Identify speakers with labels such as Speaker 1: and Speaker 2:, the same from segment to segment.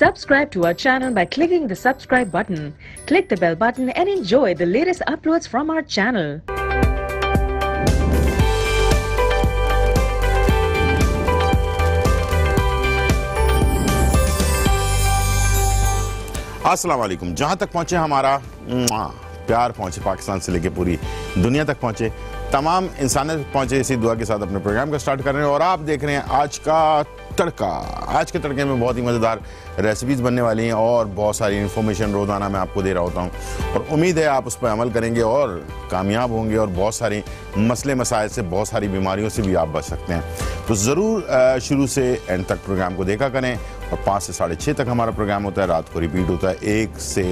Speaker 1: Subscribe to our channel by clicking the subscribe button. Click the bell button and enjoy the latest uploads from our channel.
Speaker 2: अस्सलाम वालेकुम। जहाँ तक पहुँचे हमारा प्यार पहुँचे, पाकिस्तान से लेके पूरी दुनिया तक पहुँचे, तमाम इंसानियत तक पहुँचे, इसी दुआ के साथ अपने प्रोग्राम का स्टार्ट कर रहे हैं। और आप देख रहे हैं आज का तड़का। आज के तड़के में बहुत ही मज़ेदार रेसिपीज़ बनने वाली हैं और बहुत सारी इन्फॉर्मेशन रोज़ाना मैं आपको दे रहा होता हूँ और उम्मीद है आप उस पर अमल करेंगे और कामयाब होंगे और बहुत सारी मसले मसाइल से, बहुत सारी बीमारियों से भी आप बच सकते हैं। तो ज़रूर शुरू से एंड तक प्रोग्राम को देखा करें। और 5 से 6:30 तक हमारा प्रोग्राम होता है, रात को रिपीट होता है 1 से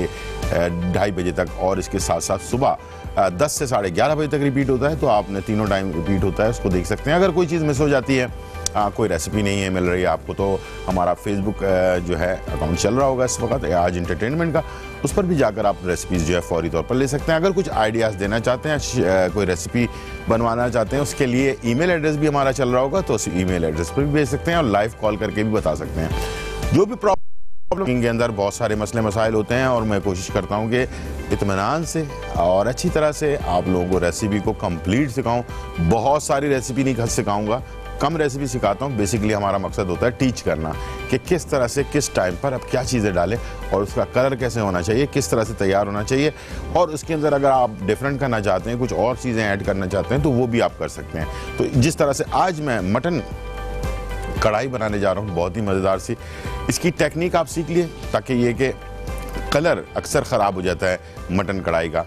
Speaker 2: 2:30 बजे तक, और इसके साथ साथ सुबह 10 से 11:30 बजे तक रिपीट होता है। तो आपने तीनों टाइम रिपीट होता है, उसको देख सकते हैं। अगर कोई चीज़ मिस हो जाती है, कोई रेसिपी नहीं है मिल रही है आपको, तो हमारा फेसबुक जो है अकाउंट चल रहा होगा इस वक्त आज इंटरटेनमेंट का, उस पर भी जाकर आप रेसिपीज़ जो है फौरी तौर पर ले सकते हैं। अगर कुछ आइडियाज़ देना चाहते हैं, कोई रेसिपी बनवाना चाहते हैं, उसके लिए ईमेल एड्रेस भी हमारा चल रहा होगा, तो उस ईमेल एड्रेस पर भी भेज सकते हैं और लाइव कॉल करके भी बता सकते हैं। जो भी प्रॉब्लम के अंदर बहुत सारे मसले मसाइल होते हैं और मैं कोशिश करता हूँ कि इत्मीनान से और अच्छी तरह से आप लोगों को रेसिपी को कंप्लीट सिखाऊं। बहुत सारी रेसिपी नहीं सिखाऊंगा, कम रेसिपी सिखाता हूँ। बेसिकली हमारा मकसद होता है टीच करना कि किस तरह से किस टाइम पर आप क्या चीज़ें डालें और उसका कलर कैसे होना चाहिए, किस तरह से तैयार होना चाहिए, और उसके अंदर अगर आप डिफरेंट करना चाहते हैं, कुछ और चीज़ें ऐड करना चाहते हैं, तो वो भी आप कर सकते हैं। तो जिस तरह से आज मैं मटन कढ़ाई बनाने जा रहा हूँ, बहुत ही मज़ेदार सी, इसकी टेक्निक आप सीख लिए ताकि ये कि कलर अक्सर ख़राब हो जाता है मटन कढ़ाई का,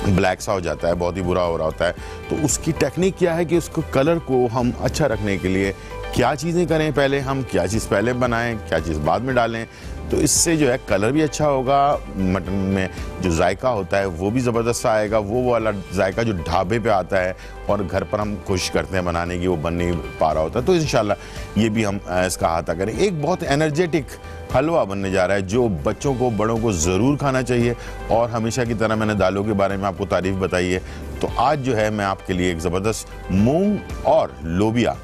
Speaker 2: ब्लैक सा हो जाता है, बहुत ही बुरा हो रहा होता है। तो उसकी टेक्निक क्या है कि उसको कलर को हम अच्छा रखने के लिए क्या चीज़ें करें, पहले हम क्या चीज़ पहले बनाएं, क्या चीज़ बाद में डालें, तो इससे जो है कलर भी अच्छा होगा, मटन में जो जायका होता है वो भी ज़बरदस्त आएगा, वो वाला जायका जो ढाबे पे आता है और घर पर हम कोशिश करते हैं बनाने की, वो बन नहीं पा रहा होता। तो इंशाल्लाह ये भी हम इसका अहाता करें। एक बहुत एनर्जेटिक हलवा बनने जा रहा है जो बच्चों को, बड़ों को ज़रूर खाना चाहिए। और हमेशा की तरह मैंने दालों के बारे में आपको तारीफ़ बताई है, तो आज जो है मैं आपके लिए एक ज़बरदस्त मूंग और लोबिया,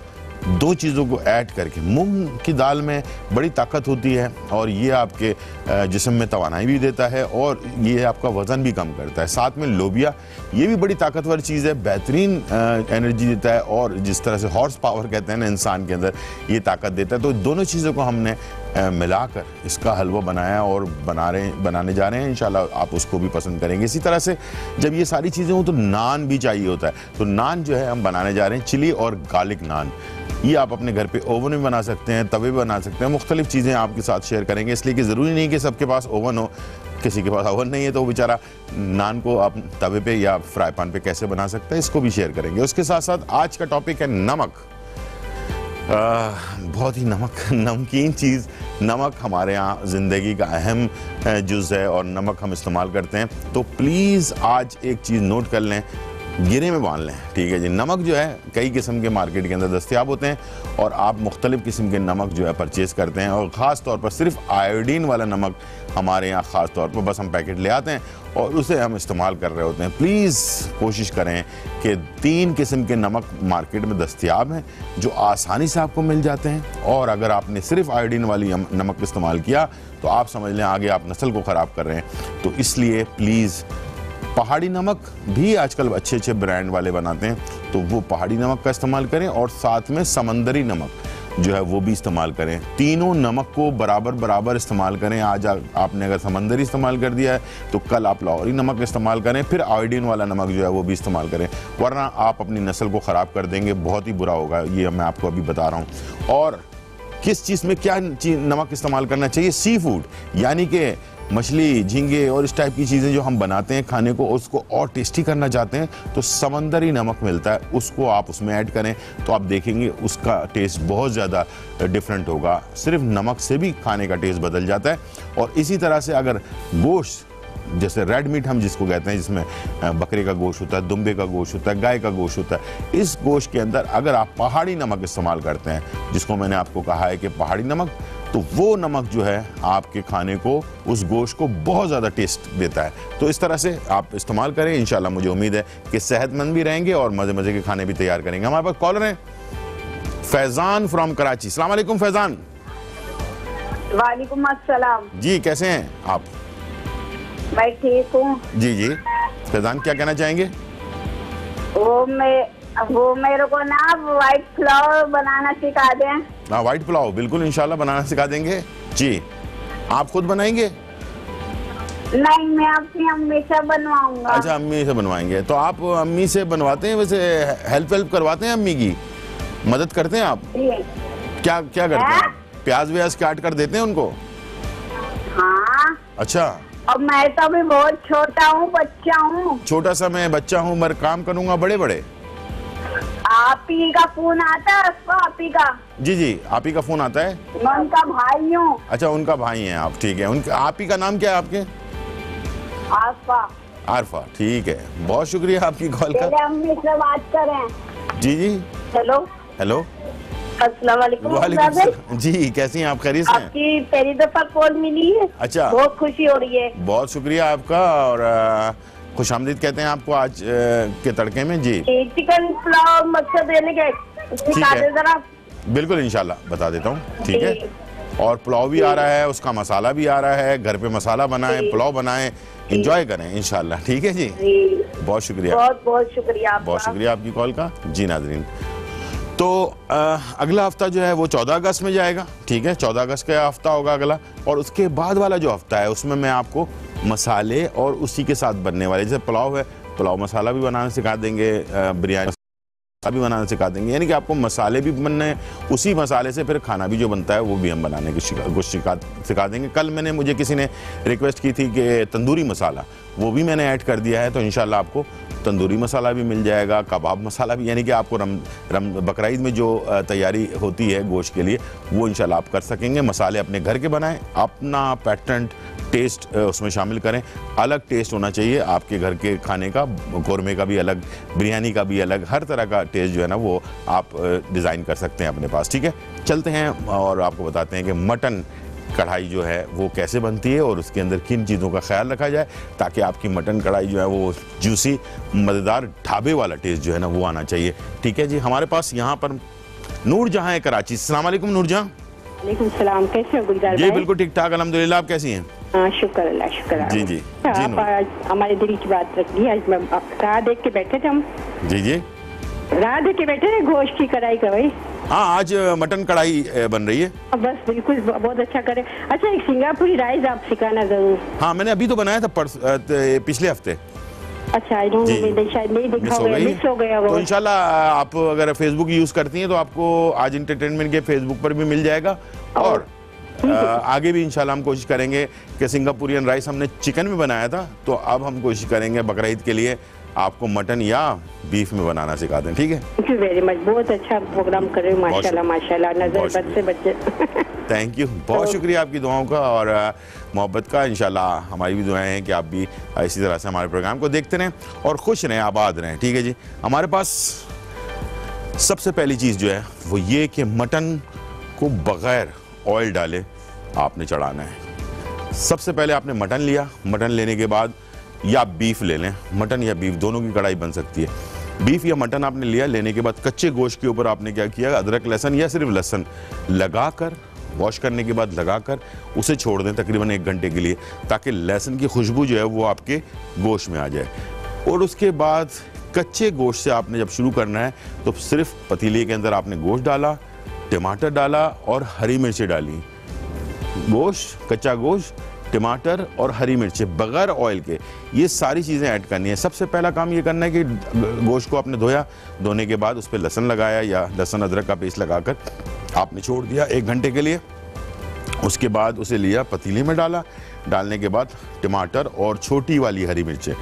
Speaker 2: दो चीज़ों को ऐड करके, मूंग की दाल में बड़ी ताकत होती है और ये आपके जिस्म में तवानाई भी देता है और ये आपका वज़न भी कम करता है। साथ में लोबिया, ये भी बड़ी ताकतवर चीज़ है, बेहतरीन एनर्जी देता है और जिस तरह से हॉर्स पावर कहते हैं ना इंसान के अंदर, ये ताकत देता है। तो दोनों चीज़ों को हमने मिलाकर इसका हलवा बनाया और बनाने जा रहे हैं। इंशाल्लाह आप उसको भी पसंद करेंगे। इसी तरह से जब ये सारी चीज़ें हों तो नान भी चाहिए होता है, तो नान जो है हम बनाने जा रहे हैं चिली और गार्लिक नान। ये आप अपने घर पे ओवन में बना सकते हैं, तवे बना सकते हैं, मुख्तलिफ चीज़ें आपके साथ शेयर करेंगे, इसलिए कि ज़रूरी नहीं कि सबके पास ओवन हो। किसी के पास ओवन नहीं है तो वो बेचारा नान को आप तवे पे या फ्राई पैन पे कैसे बना सकता है, इसको भी शेयर करेंगे। उसके साथ साथ आज का टॉपिक है नमक। बहुत ही नमकीन चीज़। नमक हमारे यहाँ ज़िंदगी का अहम जुज़ है और नमक हम इस्तेमाल करते हैं। तो प्लीज़ आज एक चीज़ नोट कर लें, गिरे में बांध लें, ठीक है जी। नमक जो है कई किस्म के मार्केट के अंदर दस्तयाब होते हैं और आप मुख्तलिफ़ किस्म के नमक जो है परचेज़ करते हैं, और ख़ास तौर पर सिर्फ आयोडीन वाला नमक हमारे यहाँ ख़ास तौर पर बस हम पैकेट ले आते हैं और उसे हम इस्तेमाल कर रहे होते हैं। प्लीज़ कोशिश करें कि 3 किस्म के नमक मार्केट में दस्तयाब हैं जो आसानी से आपको मिल जाते हैं, और अगर आपने सिर्फ आयोडीन वाली नमक इस्तेमाल किया तो आप समझ लें आगे आप नस्ल को ख़राब कर रहे हैं। तो इसलिए प्लीज़, पहाड़ी नमक भी आजकल अच्छे अच्छे ब्रांड वाले बनाते हैं, तो वो पहाड़ी नमक का इस्तेमाल करें और साथ में समंदरी नमक जो है वो भी इस्तेमाल करें। तीनों नमक को बराबर बराबर इस्तेमाल करें। आज आपने अगर समंदरी इस्तेमाल कर दिया है तो कल आप लाहौरी नमक इस्तेमाल करें, फिर आयोडीन वाला नमक जो है वो भी इस्तेमाल करें, वरना आप अपनी नस्ल को ख़राब कर देंगे, बहुत ही बुरा होगा। ये मैं आपको अभी बता रहा हूँ। और किस चीज़ में क्या नमक इस्तेमाल करना चाहिए, सी फूड यानी कि मछली, झींगे और इस टाइप की चीज़ें जो हम बनाते हैं खाने को, उसको और टेस्टी करना चाहते हैं तो समंदरी नमक मिलता है, उसको आप उसमें ऐड करें तो आप देखेंगे उसका टेस्ट बहुत ज़्यादा डिफरेंट होगा। सिर्फ नमक से भी खाने का टेस्ट बदल जाता है। और इसी तरह से अगर गोश्त, जैसे रेड मीट हम जिसको कहते हैं, जिसमें बकरे का गोश्त होता है, दुम्बे का गोश्त होता है, गाय का गोश्त होता है, इस गोश्त के अंदर अगर आप पहाड़ी नमक इस्तेमाल करते हैं, जिसको मैंने आपको कहा है कि पहाड़ी नमक, तो वो नमक जो है आपके खाने को, उस गोश्त को बहुत ज़्यादा टेस्ट देता है। तो इस तरह से आप इस्तेमाल करें, इंशाल्लाह मुझे उम्मीद है कि सेहतमंद भी रहेंगे और मज़े मज़े के खाने भी तैयार करेंगे। हमारे पास कॉलर हैं फैज़ान फ्रॉम कराची। अस्सलाम वालेकुम फैज़ान।
Speaker 3: वालेकुम अस्सलाम।
Speaker 2: जी कैसे हैं आप?
Speaker 3: मैं ठीक हूँ।
Speaker 2: जी जी फैजान क्या कहना चाहेंगे?
Speaker 3: वो मेरे को ना व्हाइट पुलाव बनाना सिखा दें।
Speaker 2: हाँ व्हाइट पुलाव बिल्कुल इंशाल्लाह बनाना सिखा देंगे। जी आप खुद बनाएंगे?
Speaker 3: नहीं, मैं अपनी अम्मी से बनवाऊंगा।
Speaker 2: अच्छा अम्मी से बनवाएंगे। तो आप अम्मी से बनवाते हैं, वैसे हेल्प करवाते हैं अम्मी की, मदद करते हैं आप? क्या क्या करते हैं? प्याज व्याज काट कर देते हैं उनको?
Speaker 3: हाँ।
Speaker 2: अच्छा।
Speaker 3: और मैं तो अभी बहुत छोटा हूँ, बच्चा हूँ।
Speaker 2: छोटा सा मैं बच्चा हूँ, मैं काम करूंगा बड़े बड़े।
Speaker 3: आप ही का फोन आता है? आप ही का?
Speaker 2: जी जी आप ही का फोन आता है।
Speaker 3: मैं उनका भाई हूँ।
Speaker 2: अच्छा उनका भाई हैं आप, ठीक है। उनका आप ही का नाम क्या है आपके?
Speaker 3: आरफा।
Speaker 2: आरफा, ठीक है। बहुत शुक्रिया आपकी कॉल का।
Speaker 3: पहले अम्मी से बात करें।
Speaker 2: जी जी
Speaker 3: हेलो
Speaker 2: हेलो
Speaker 3: अस्सलाम वालेकुम।
Speaker 2: वालेकुम सलाम। जी कैसी हैं आप? खैरियत से हैं?
Speaker 3: आपकी पहली दफा कॉल मिली है।
Speaker 2: अच्छा
Speaker 3: बहुत खुशी हो रही है।
Speaker 2: बहुत शुक्रिया आपका और खुशामदीद कहते हैं आपको आज के तड़के में। जी
Speaker 3: चिकन पुलाव मकसद देने के सिखा दे जरा।
Speaker 2: बिल्कुल इंशाल्लाह बता देता हूँ, ठीक है। और पुलाव भी आ रहा है, उसका मसाला भी आ रहा है, घर पे मसाला बनाएं, पुलाव बनाएं, एंजॉय करें इंशाल्लाह, ठीक है जी। बहुत शुक्रिया,
Speaker 3: बहुत बहुत शुक्रिया आपका।
Speaker 2: बहुत शुक्रिया आपकी कॉल का। जी नाज़रीन, तो अगला हफ्ता जो है वो 14 अगस्त में जाएगा, ठीक है। 14 अगस्त का हफ्ता होगा अगला, और उसके बाद वाला जो हफ्ता है उसमें मैं आपको मसाले और उसी के साथ बनने वाले, जैसे पुलाव है, पुलाव मसाला भी बनाना सिखा देंगे, बिरयानी भी बनाना सिखा देंगे, यानी कि आपको मसाले भी बनने, उसी मसाले से फिर खाना भी जो बनता है वो भी हम बनाने की कुछ सिखा देंगे। कल मैंने मुझे किसी ने रिक्वेस्ट की थी कि तंदूरी मसाला, वो भी मैंने ऐड कर दिया है, तो इंशाल्लाह आपको तंदूरी मसाला भी मिल जाएगा, कबाब मसाला भी, यानी कि आपको बकरा ईद में जो तैयारी होती है गोश्त के लिए वो इंशाल्लाह आप कर सकेंगे। मसाले अपने घर के बनाएं, अपना पैटर्न टेस्ट उसमें शामिल करें, अलग टेस्ट होना चाहिए आपके घर के खाने का, कौरमे का भी अलग, बिरयानी का भी अलग, हर तरह का टेस्ट जो है ना वो आप डिज़ाइन कर सकते हैं अपने पास, ठीक है। चलते हैं और आपको बताते हैं कि मटन कढ़ाई जो है वो कैसे बनती है और उसके अंदर किन चीज़ों का ख्याल रखा जाए ताकि आपकी मटन कढ़ाई जो है वो जूसी मज़ेदार ढाबे वाला टेस्ट जो है ना वो आना चाहिए, ठीक है जी। हमारे पास यहाँ पर नूर जहाँ है कराची। अस्सलाम वालेकुम नूर जहाँ।
Speaker 4: वालेकुम सलाम, कैसे हो गुलजार भाई?
Speaker 2: जी बिल्कुल ठीक ठाक अल्हम्दुलिल्लाह, आप कैसी हैं?
Speaker 4: हाँ शुक्र अल्लाह, शुक्र।
Speaker 2: जी जी
Speaker 4: आप आज हमारे दिल की बात रख दी। आज मैं राह देख के बैठे थे हम।
Speaker 2: जी जी
Speaker 4: राह देख के बैठे थे गोश्त की कढ़ाई का भाई।
Speaker 2: हाँ आज मटन कढ़ाई बन रही है।
Speaker 4: बस बिल्कुल बहुत अच्छा करे। अच्छा एक सिंगापुरी राइस आप सिखाना जरूर।
Speaker 2: हाँ मैंने अभी तो बनाया था पिछले हफ्ते।
Speaker 4: अच्छा आई डोंट नो, शायद नहीं देखा होगा, मिस हो गया वो।
Speaker 2: तो इंशाल्लाह आप अगर फेसबुक यूज करती हैं तो आपको आज एंटरटेनमेंट के फेसबुक पर भी मिल जाएगा, और आगे भी इंशाल्लाह हम कोशिश करेंगे कि सिंगापुरियन राइस हमने चिकन में बनाया था, तो अब हम कोशिश करेंगे बकरा ईद के लिए आपको मटन या बीफ में बनाना सिखा दें, ठीक है।
Speaker 4: थैंक यू वेरी मच, बहुत अच्छा प्रोग्राम कर रहे हो माशाल्लाह माशाल्लाह, नजर बद से बच्चे।
Speaker 2: थैंक यू, बहुत शुक्रिया आपकी दुआओं का और मोहब्बत का। इंशाल्लाह हमारी भी दुआएं हैं कि आप भी इसी तरह से हमारे प्रोग्राम को देखते रहें और खुश रहें, आबाद रहें, ठीक है जी। हमारे पास सबसे पहली चीज़ जो है वो ये कि मटन को बग़ैर ऑयल डाले आपने चढ़ाना है। सबसे पहले आपने मटन लिया, मटन लेने के बाद या बीफ ले लें, मटन या बीफ दोनों की कढ़ाई बन सकती है। बीफ या मटन आपने लिया, लेने के बाद कच्चे गोश्त के ऊपर आपने क्या किया, अदरक लहसुन या सिर्फ लहसुन लगाकर, वॉश करने के बाद लगाकर उसे छोड़ दें तकरीबन 1 घंटे के लिए, ताकि लहसुन की खुशबू जो है वो आपके गोश्त में आ जाए। और उसके बाद कच्चे गोश्त से आपने जब शुरू करना है तो सिर्फ पतीले के अंदर आपने गोश्त डाला, टमाटर डाला और हरी मिर्चें डाली। गोश्त, कच्चा गोश्त, टमाटर और हरी मिर्चें बगैर ऑयल के, ये सारी चीज़ें ऐड करनी है। सबसे पहला काम ये करना है कि गोश्त को आपने धोया, धोने के बाद उस पर लहसुन लगाया या लहसुन अदरक का पेस्ट लगाकर आपने छोड़ दिया 1 घंटे के लिए। उसके बाद उसे लिया, पतीले में डाला, डालने के बाद टमाटर और छोटी वाली हरी मिर्चें,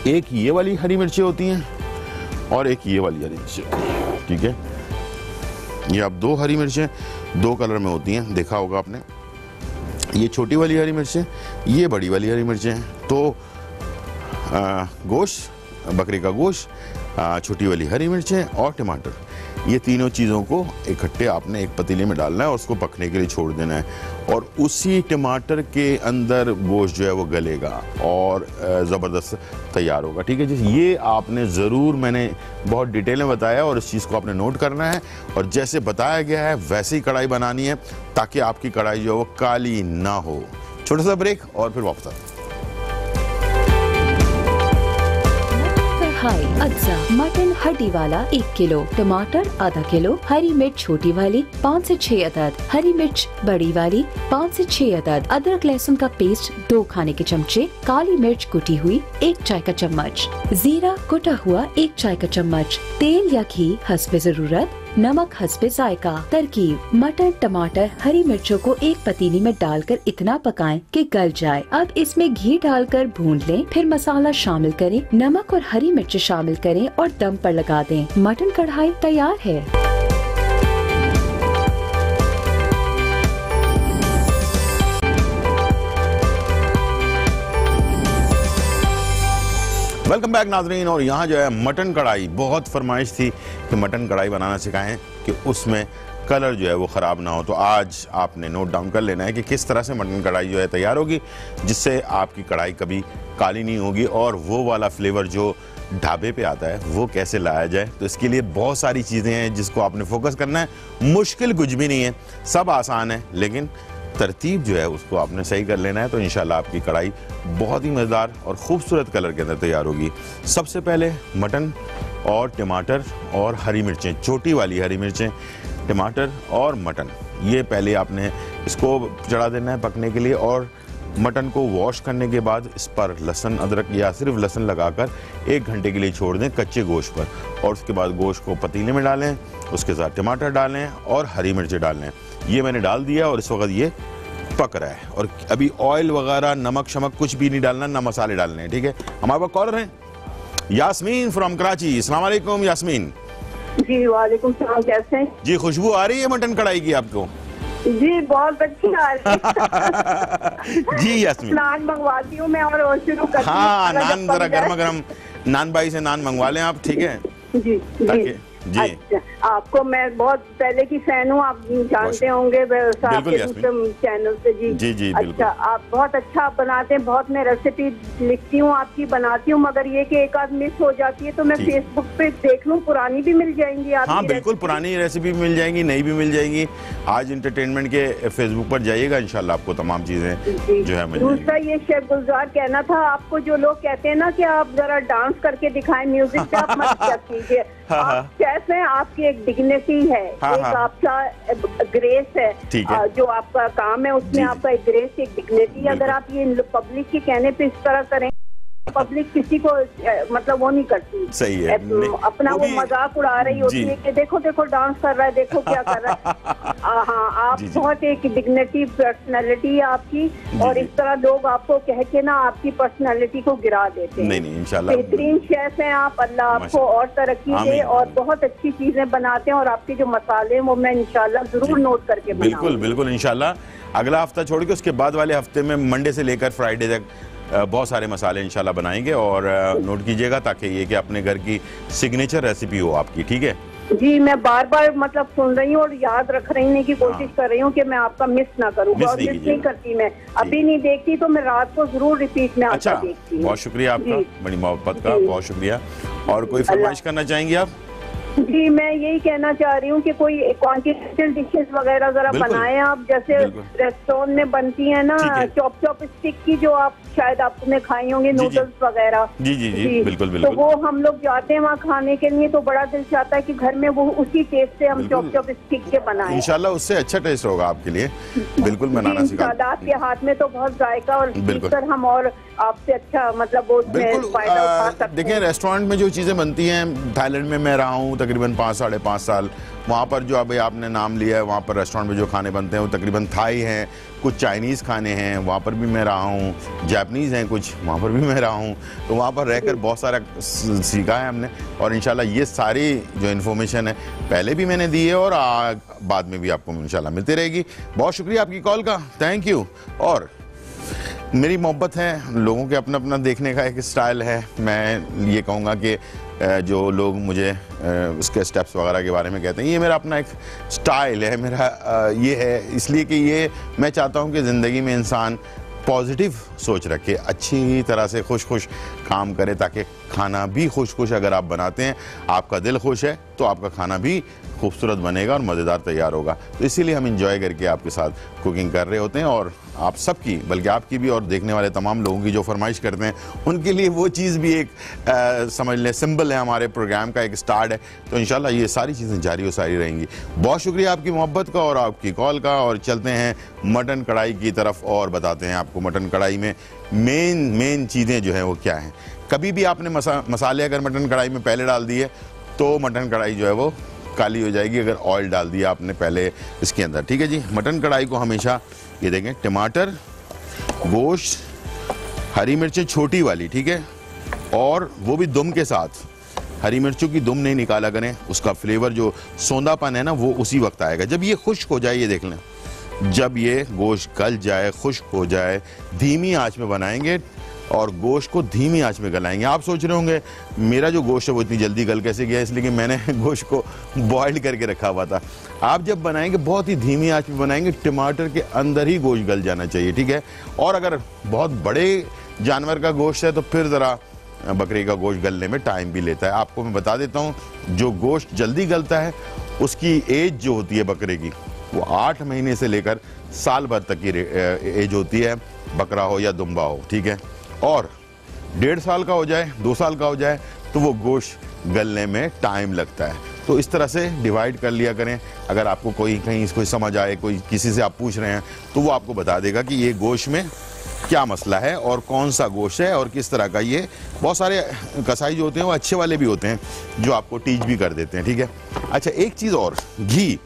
Speaker 2: एक ये वाली हरी मिर्चें होती हैं और एक ये वाली हरी मिर्चें, ठीक है। ये अब 2 हरी मिर्चें 2 कलर में होती हैं, देखा होगा आपने। ये छोटी वाली हरी मिर्चें, ये बड़ी वाली हरी मिर्चें। तो गोश्त, बकरे का गोश्त, छोटी वाली हरी मिर्चें और टमाटर, ये तीनों चीज़ों को इकट्ठे आपने एक पतीले में डालना है और उसको पकने के लिए छोड़ देना है, और उसी टमाटर के अंदर गोश्त जो है वो गलेगा और ज़बरदस्त तैयार होगा। ठीक है जी, ये आपने ज़रूर, मैंने बहुत डिटेल में बताया और इस चीज़ को आपने नोट करना है और जैसे बताया गया है वैसे ही कढ़ाई बनानी है ताकि आपकी कढ़ाई जो है वो काली ना हो। छोटा सा ब्रेक और फिर वापस आते हैं।
Speaker 5: हाई अज्जा मटन हड्डी वाला 1 किलो, टमाटर आधा किलो, हरी मिर्च छोटी वाली 5 से 6 अदद, हरी मिर्च बड़ी वाली 5 से 6 अदद, अदरक लहसुन का पेस्ट 2 खाने के चमचे, काली मिर्च कुटी हुई 1 चाय का चम्मच, जीरा कुटा हुआ 1 चाय का चम्मच, तेल या घी हस्बे जरूरत, नमक हस्बे जायका। तरकीब: मटर, टमाटर, हरी मिर्चों को एक पतीली में डालकर इतना पकाएं कि गल जाए। अब इसमें घी डालकर भून लें, फिर मसाला शामिल करें, नमक और हरी मिर्च शामिल करें और दम पर लगा दें। मटन कढ़ाई तैयार है।
Speaker 2: वेलकम बैक नाज़रीन। और यहाँ जो है मटन कढ़ाई, बहुत फरमाइश थी कि मटन कढ़ाई बनाना सिखाएं कि उसमें कलर जो है वो ख़राब ना हो। तो आज आपने नोट डाउन कर लेना है कि किस तरह से मटन कढ़ाई जो है तैयार होगी जिससे आपकी कढ़ाई कभी काली नहीं होगी और वो वाला फ्लेवर जो ढाबे पे आता है वो कैसे लाया जाए। तो इसके लिए बहुत सारी चीज़ें हैं जिसको आपने फोकस करना है। मुश्किल कुछ भी नहीं है, सब आसान है, लेकिन तरतीब जो है उसको आपने सही कर लेना है। तो इंशाल्लाह आपकी कढ़ाई बहुत ही मज़ेदार और ख़ूबसूरत कलर के अंदर तैयार होगी। सबसे पहले मटन और टमाटर और हरी मिर्चें, छोटी वाली हरी मिर्चें, टमाटर और मटन, ये पहले आपने इसको चढ़ा देना है पकने के लिए। और मटन को वॉश करने के बाद इस पर लहसुन अदरक या सिर्फ लहसुन लगाकर 1 घंटे के लिए छोड़ दें कच्चे गोश्त पर। और उसके बाद गोश्त को पतीले में डालें, उसके साथ टमाटर डालें और हरी मिर्चें डालें। ये मैंने डाल दिया और इस वक्त ये पक रहा है। और अभी ऑयल वगैरह, नमक शमक कुछ भी नहीं डालना, ना मसाले डालने हैं। ठीक है, हमारे पास कॉलर हैं यास्मीन फ्रॉम कराची। अस्सलाम वालेकुम यास्मीन।
Speaker 4: जी वालेकुम सलाम, कैसे हैं?
Speaker 2: जी, खुशबू आ रही है मटन कढ़ाई की आपको?
Speaker 4: जी बहुत अच्छी आ रही है।
Speaker 2: जी यास्मीन,
Speaker 4: नान मंगवाती हूँ मैं और शुरू करती हूँ।
Speaker 2: हाँ, नान जरा गर्मा गर्म नान भाई से नान मंगवा लें आप। ठीक है
Speaker 4: जी जी
Speaker 2: जी।
Speaker 4: अच्छा, आपको मैं बहुत पहले की फैन हूँ, आप जानते होंगे आपके दूसरे चैनल से। जी
Speaker 2: जी जी
Speaker 4: अच्छा, आप बहुत अच्छा बनाते हैं। बहुत मैं रेसिपी लिखती हूँ आपकी, बनाती हूँ, मगर ये कि एक आध मिस हो जाती है तो मैं फेसबुक पे देख लूँ, पुरानी भी मिल जाएंगी आपकी?
Speaker 2: हाँ बिल्कुल, पुरानी रेसिपी भी मिल जाएंगी, नई भी मिल जाएंगी। आज इंटरटेनमेंट के फेसबुक पर जाइएगा, इंशाल्लाह आपको तमाम चीजें जो है मिल जाएंगी।
Speaker 4: दूसरा ये शेफ गुलजार कहना था आपको, जो लोग कहते हैं ना कि आप जरा डांस करके दिखाएं म्यूजिक पे, आप मत कीजिए। आप कैसे, आपकी एक डिग्निटी है, एक आपका ग्रेस है, जो आपका काम है उसमें आपका एक ग्रेस, एक डिग्निटी। अगर आप ये पब्लिक के कहने पे इस तरह करें, पब्लिक किसी को मतलब वो नहीं करती।
Speaker 2: सही है,
Speaker 4: अपना वो मजाक उड़ा रही होती है कि देखो देखो डांस कर रहा है, देखो क्या कर रहा है। हाँ, आप बहुत एक डिग्निटी पर्सनालिटी है आपकी, और इस तरह लोग आपको कह के ना आपकी पर्सनालिटी को गिरा देते हैं।
Speaker 2: नहीं इंशाल्लाह
Speaker 4: बेहतरीन शेफ हैं आप, अल्लाह आपको और तरक्की दे, और बहुत अच्छी चीजें बनाते हैं। और आपके जो मसाले हैं वो मैं इंशाल्लाह जरूर नोट करके
Speaker 2: बिल्कुल बिल्कुल इंशाल्लाह अगला हफ्ता छोड़ के उसके बाद वाले हफ्ते में मंडे से लेकर फ्राइडे तक बहुत सारे मसाले इंशाल्लाह बनाएंगे। और नोट कीजिएगा ताकि ये कि अपने घर की सिग्नेचर रेसिपी हो आपकी। ठीक है
Speaker 4: जी, मैं बार बार मतलब सुन रही हूँ और याद रख रही की कोशिश कर रही हूँ कि मैं आपका मिस ना करूँ। मिस नहीं करती मैं, अभी नहीं देखती तो मैं रात को जरूर रिपीट में आपका देखती हूँ।
Speaker 2: बहुत शुक्रिया आपका, बड़ी मोहब्बत का बहुत शुक्रिया। और कोई फरमाइश करना चाहेंगी आप?
Speaker 4: जी, मैं यही कहना चाह रही हूँ कि कोई कॉन्टिनेंटल डिशेस वगैरह जरा बनाएं आप, जैसे रेस्टोरेंट में बनती है ना चॉप स्टिक की, जो आप शायद आपने खाई होंगी, नूडल्स वगैरह।
Speaker 2: जी जी जी बिल्कुल बिल्कुल।
Speaker 4: तो वो हम लोग जाते हैं वहाँ खाने के लिए, तो बड़ा दिल चाहता है कि घर में वो उसी टेस्ट से हम चॉप स्टिक के बनाएं।
Speaker 2: इंशाल्लाह उससे अच्छा टेस्ट होगा आपके लिए। बिल्कुल बनाना सिखा,
Speaker 4: आपके हाथ में तो बहुत जायका, और बिल्कुल हम और आपसे अच्छा मतलब वो फायदा उठा सकते हैं।
Speaker 2: देखिए, रेस्टोरेंट में जो चीजें बनती हैं, थाईलैंड में मैं रहा हूँ तकरीबन 5 साढ़े 5 साल, वहाँ पर जो अभी आपने नाम लिया है, वहाँ पर रेस्टोरेंट में जो खाने बनते हैं वो तकरीबन थाई हैं, कुछ चाइनीज़ खाने हैं, वहाँ पर भी मैं रहा हूँ, जापानीज़ हैं कुछ, वहाँ पर भी मैं रहा हूँ। तो वहाँ पर रहकर बहुत सारा सीखा है हमने, और इंशाल्लाह ये सारी जो इन्फॉर्मेशन है पहले भी मैंने दी है और बाद में भी आपको इंशाल्लाह मिलती रहेगी। बहुत शुक्रिया आपकी कॉल का, थैंक यू। और मेरी मोहब्बत है, लोगों के अपना अपना देखने का एक स्टाइल है। मैं ये कहूँगा कि जो लोग मुझे उसके स्टेप्स वगैरह के बारे में कहते हैं, ये मेरा अपना एक स्टाइल है, मेरा ये है, इसलिए कि ये मैं चाहता हूँ कि ज़िंदगी में इंसान पॉजिटिव सोच रखे, अच्छी तरह से खुश खुश काम करे, ताकि खाना भी खुश खुश अगर आप बनाते हैं, आपका दिल खुश है तो आपका खाना भी खूबसूरत बनेगा और मज़ेदार तैयार होगा। तो इसीलिए हम इंजॉय करके आपके साथ कुकिंग कर रहे होते हैं, और आप सबकी, बल्कि आपकी भी और देखने वाले तमाम लोगों की जो फरमाइश करते हैं उनके लिए वो चीज़ भी एक समझ लें सिंबल है, हमारे प्रोग्राम का एक स्टार्ट है। तो इंशाल्लाह ये सारी चीज़ें जारी और सारी रहेंगी। बहुत शुक्रिया आपकी मोहब्बत का और आपकी कॉल का, और चलते हैं मटन कढ़ाई की तरफ और बताते हैं आपको मटन कढ़ाई में मेन चीज़ें जो हैं वो क्या हैं। कभी भी आपने मसाले अगर मटन कढ़ाई में पहले डाल दिए तो मटन कढ़ाई जो है वो काली हो जाएगी, अगर ऑयल डाल दिया आपने पहले इसके अंदर, ठीक है जी। मटन कढ़ाई को हमेशा ये देखें, टमाटर, गोश्त, हरी मिर्चें छोटी वाली, ठीक है, और वो भी दुम के साथ। हरी मिर्चों की दुम नहीं निकाला करें, उसका फ्लेवर जो सौंधापन है ना वो उसी वक्त आएगा जब ये खुश्क हो जाए। ये देख लें, जब ये गोश्त गल जाए, खुश्क हो जाए, धीमी आंच में बनाएंगे और गोश्त को धीमी आंच में गलाएंगे। आप सोच रहे होंगे मेरा जो गोश्त है वो इतनी जल्दी गल कैसे गया, इसलिए कि मैंने गोश्त को बॉइल्ड करके रखा हुआ था। आप जब बनाएंगे बहुत ही धीमी आंच में बनाएंगे, टमाटर के अंदर ही गोश्त गल जाना चाहिए, ठीक है। और अगर बहुत बड़े जानवर का गोश्त है तो फिर ज़रा बकरी का गोश्त गलने में टाइम भी लेता है। आपको मैं बता देता हूँ, जो गोश्त जल्दी गलता है उसकी एज जो होती है बकरे की वो 8 महीने से लेकर साल भर तक की एज होती है, बकरा हो या दुम्बा हो, ठीक है। और 1.5 साल का हो जाए, 2 साल का हो जाए तो वो गोश्त गलने में टाइम लगता है। तो इस तरह से डिवाइड कर लिया करें। अगर आपको कहीं कोई समझ आए, कोई किसी से आप पूछ रहे हैं तो वो आपको बता देगा कि ये गोश्त में क्या मसला है और कौन सा गोश्त है और किस तरह का। ये बहुत सारे कसाई जो होते हैं वो अच्छे वाले भी होते हैं जो आपको टीच भी कर देते हैं, ठीक है। अच्छा, एक चीज़ और, घी।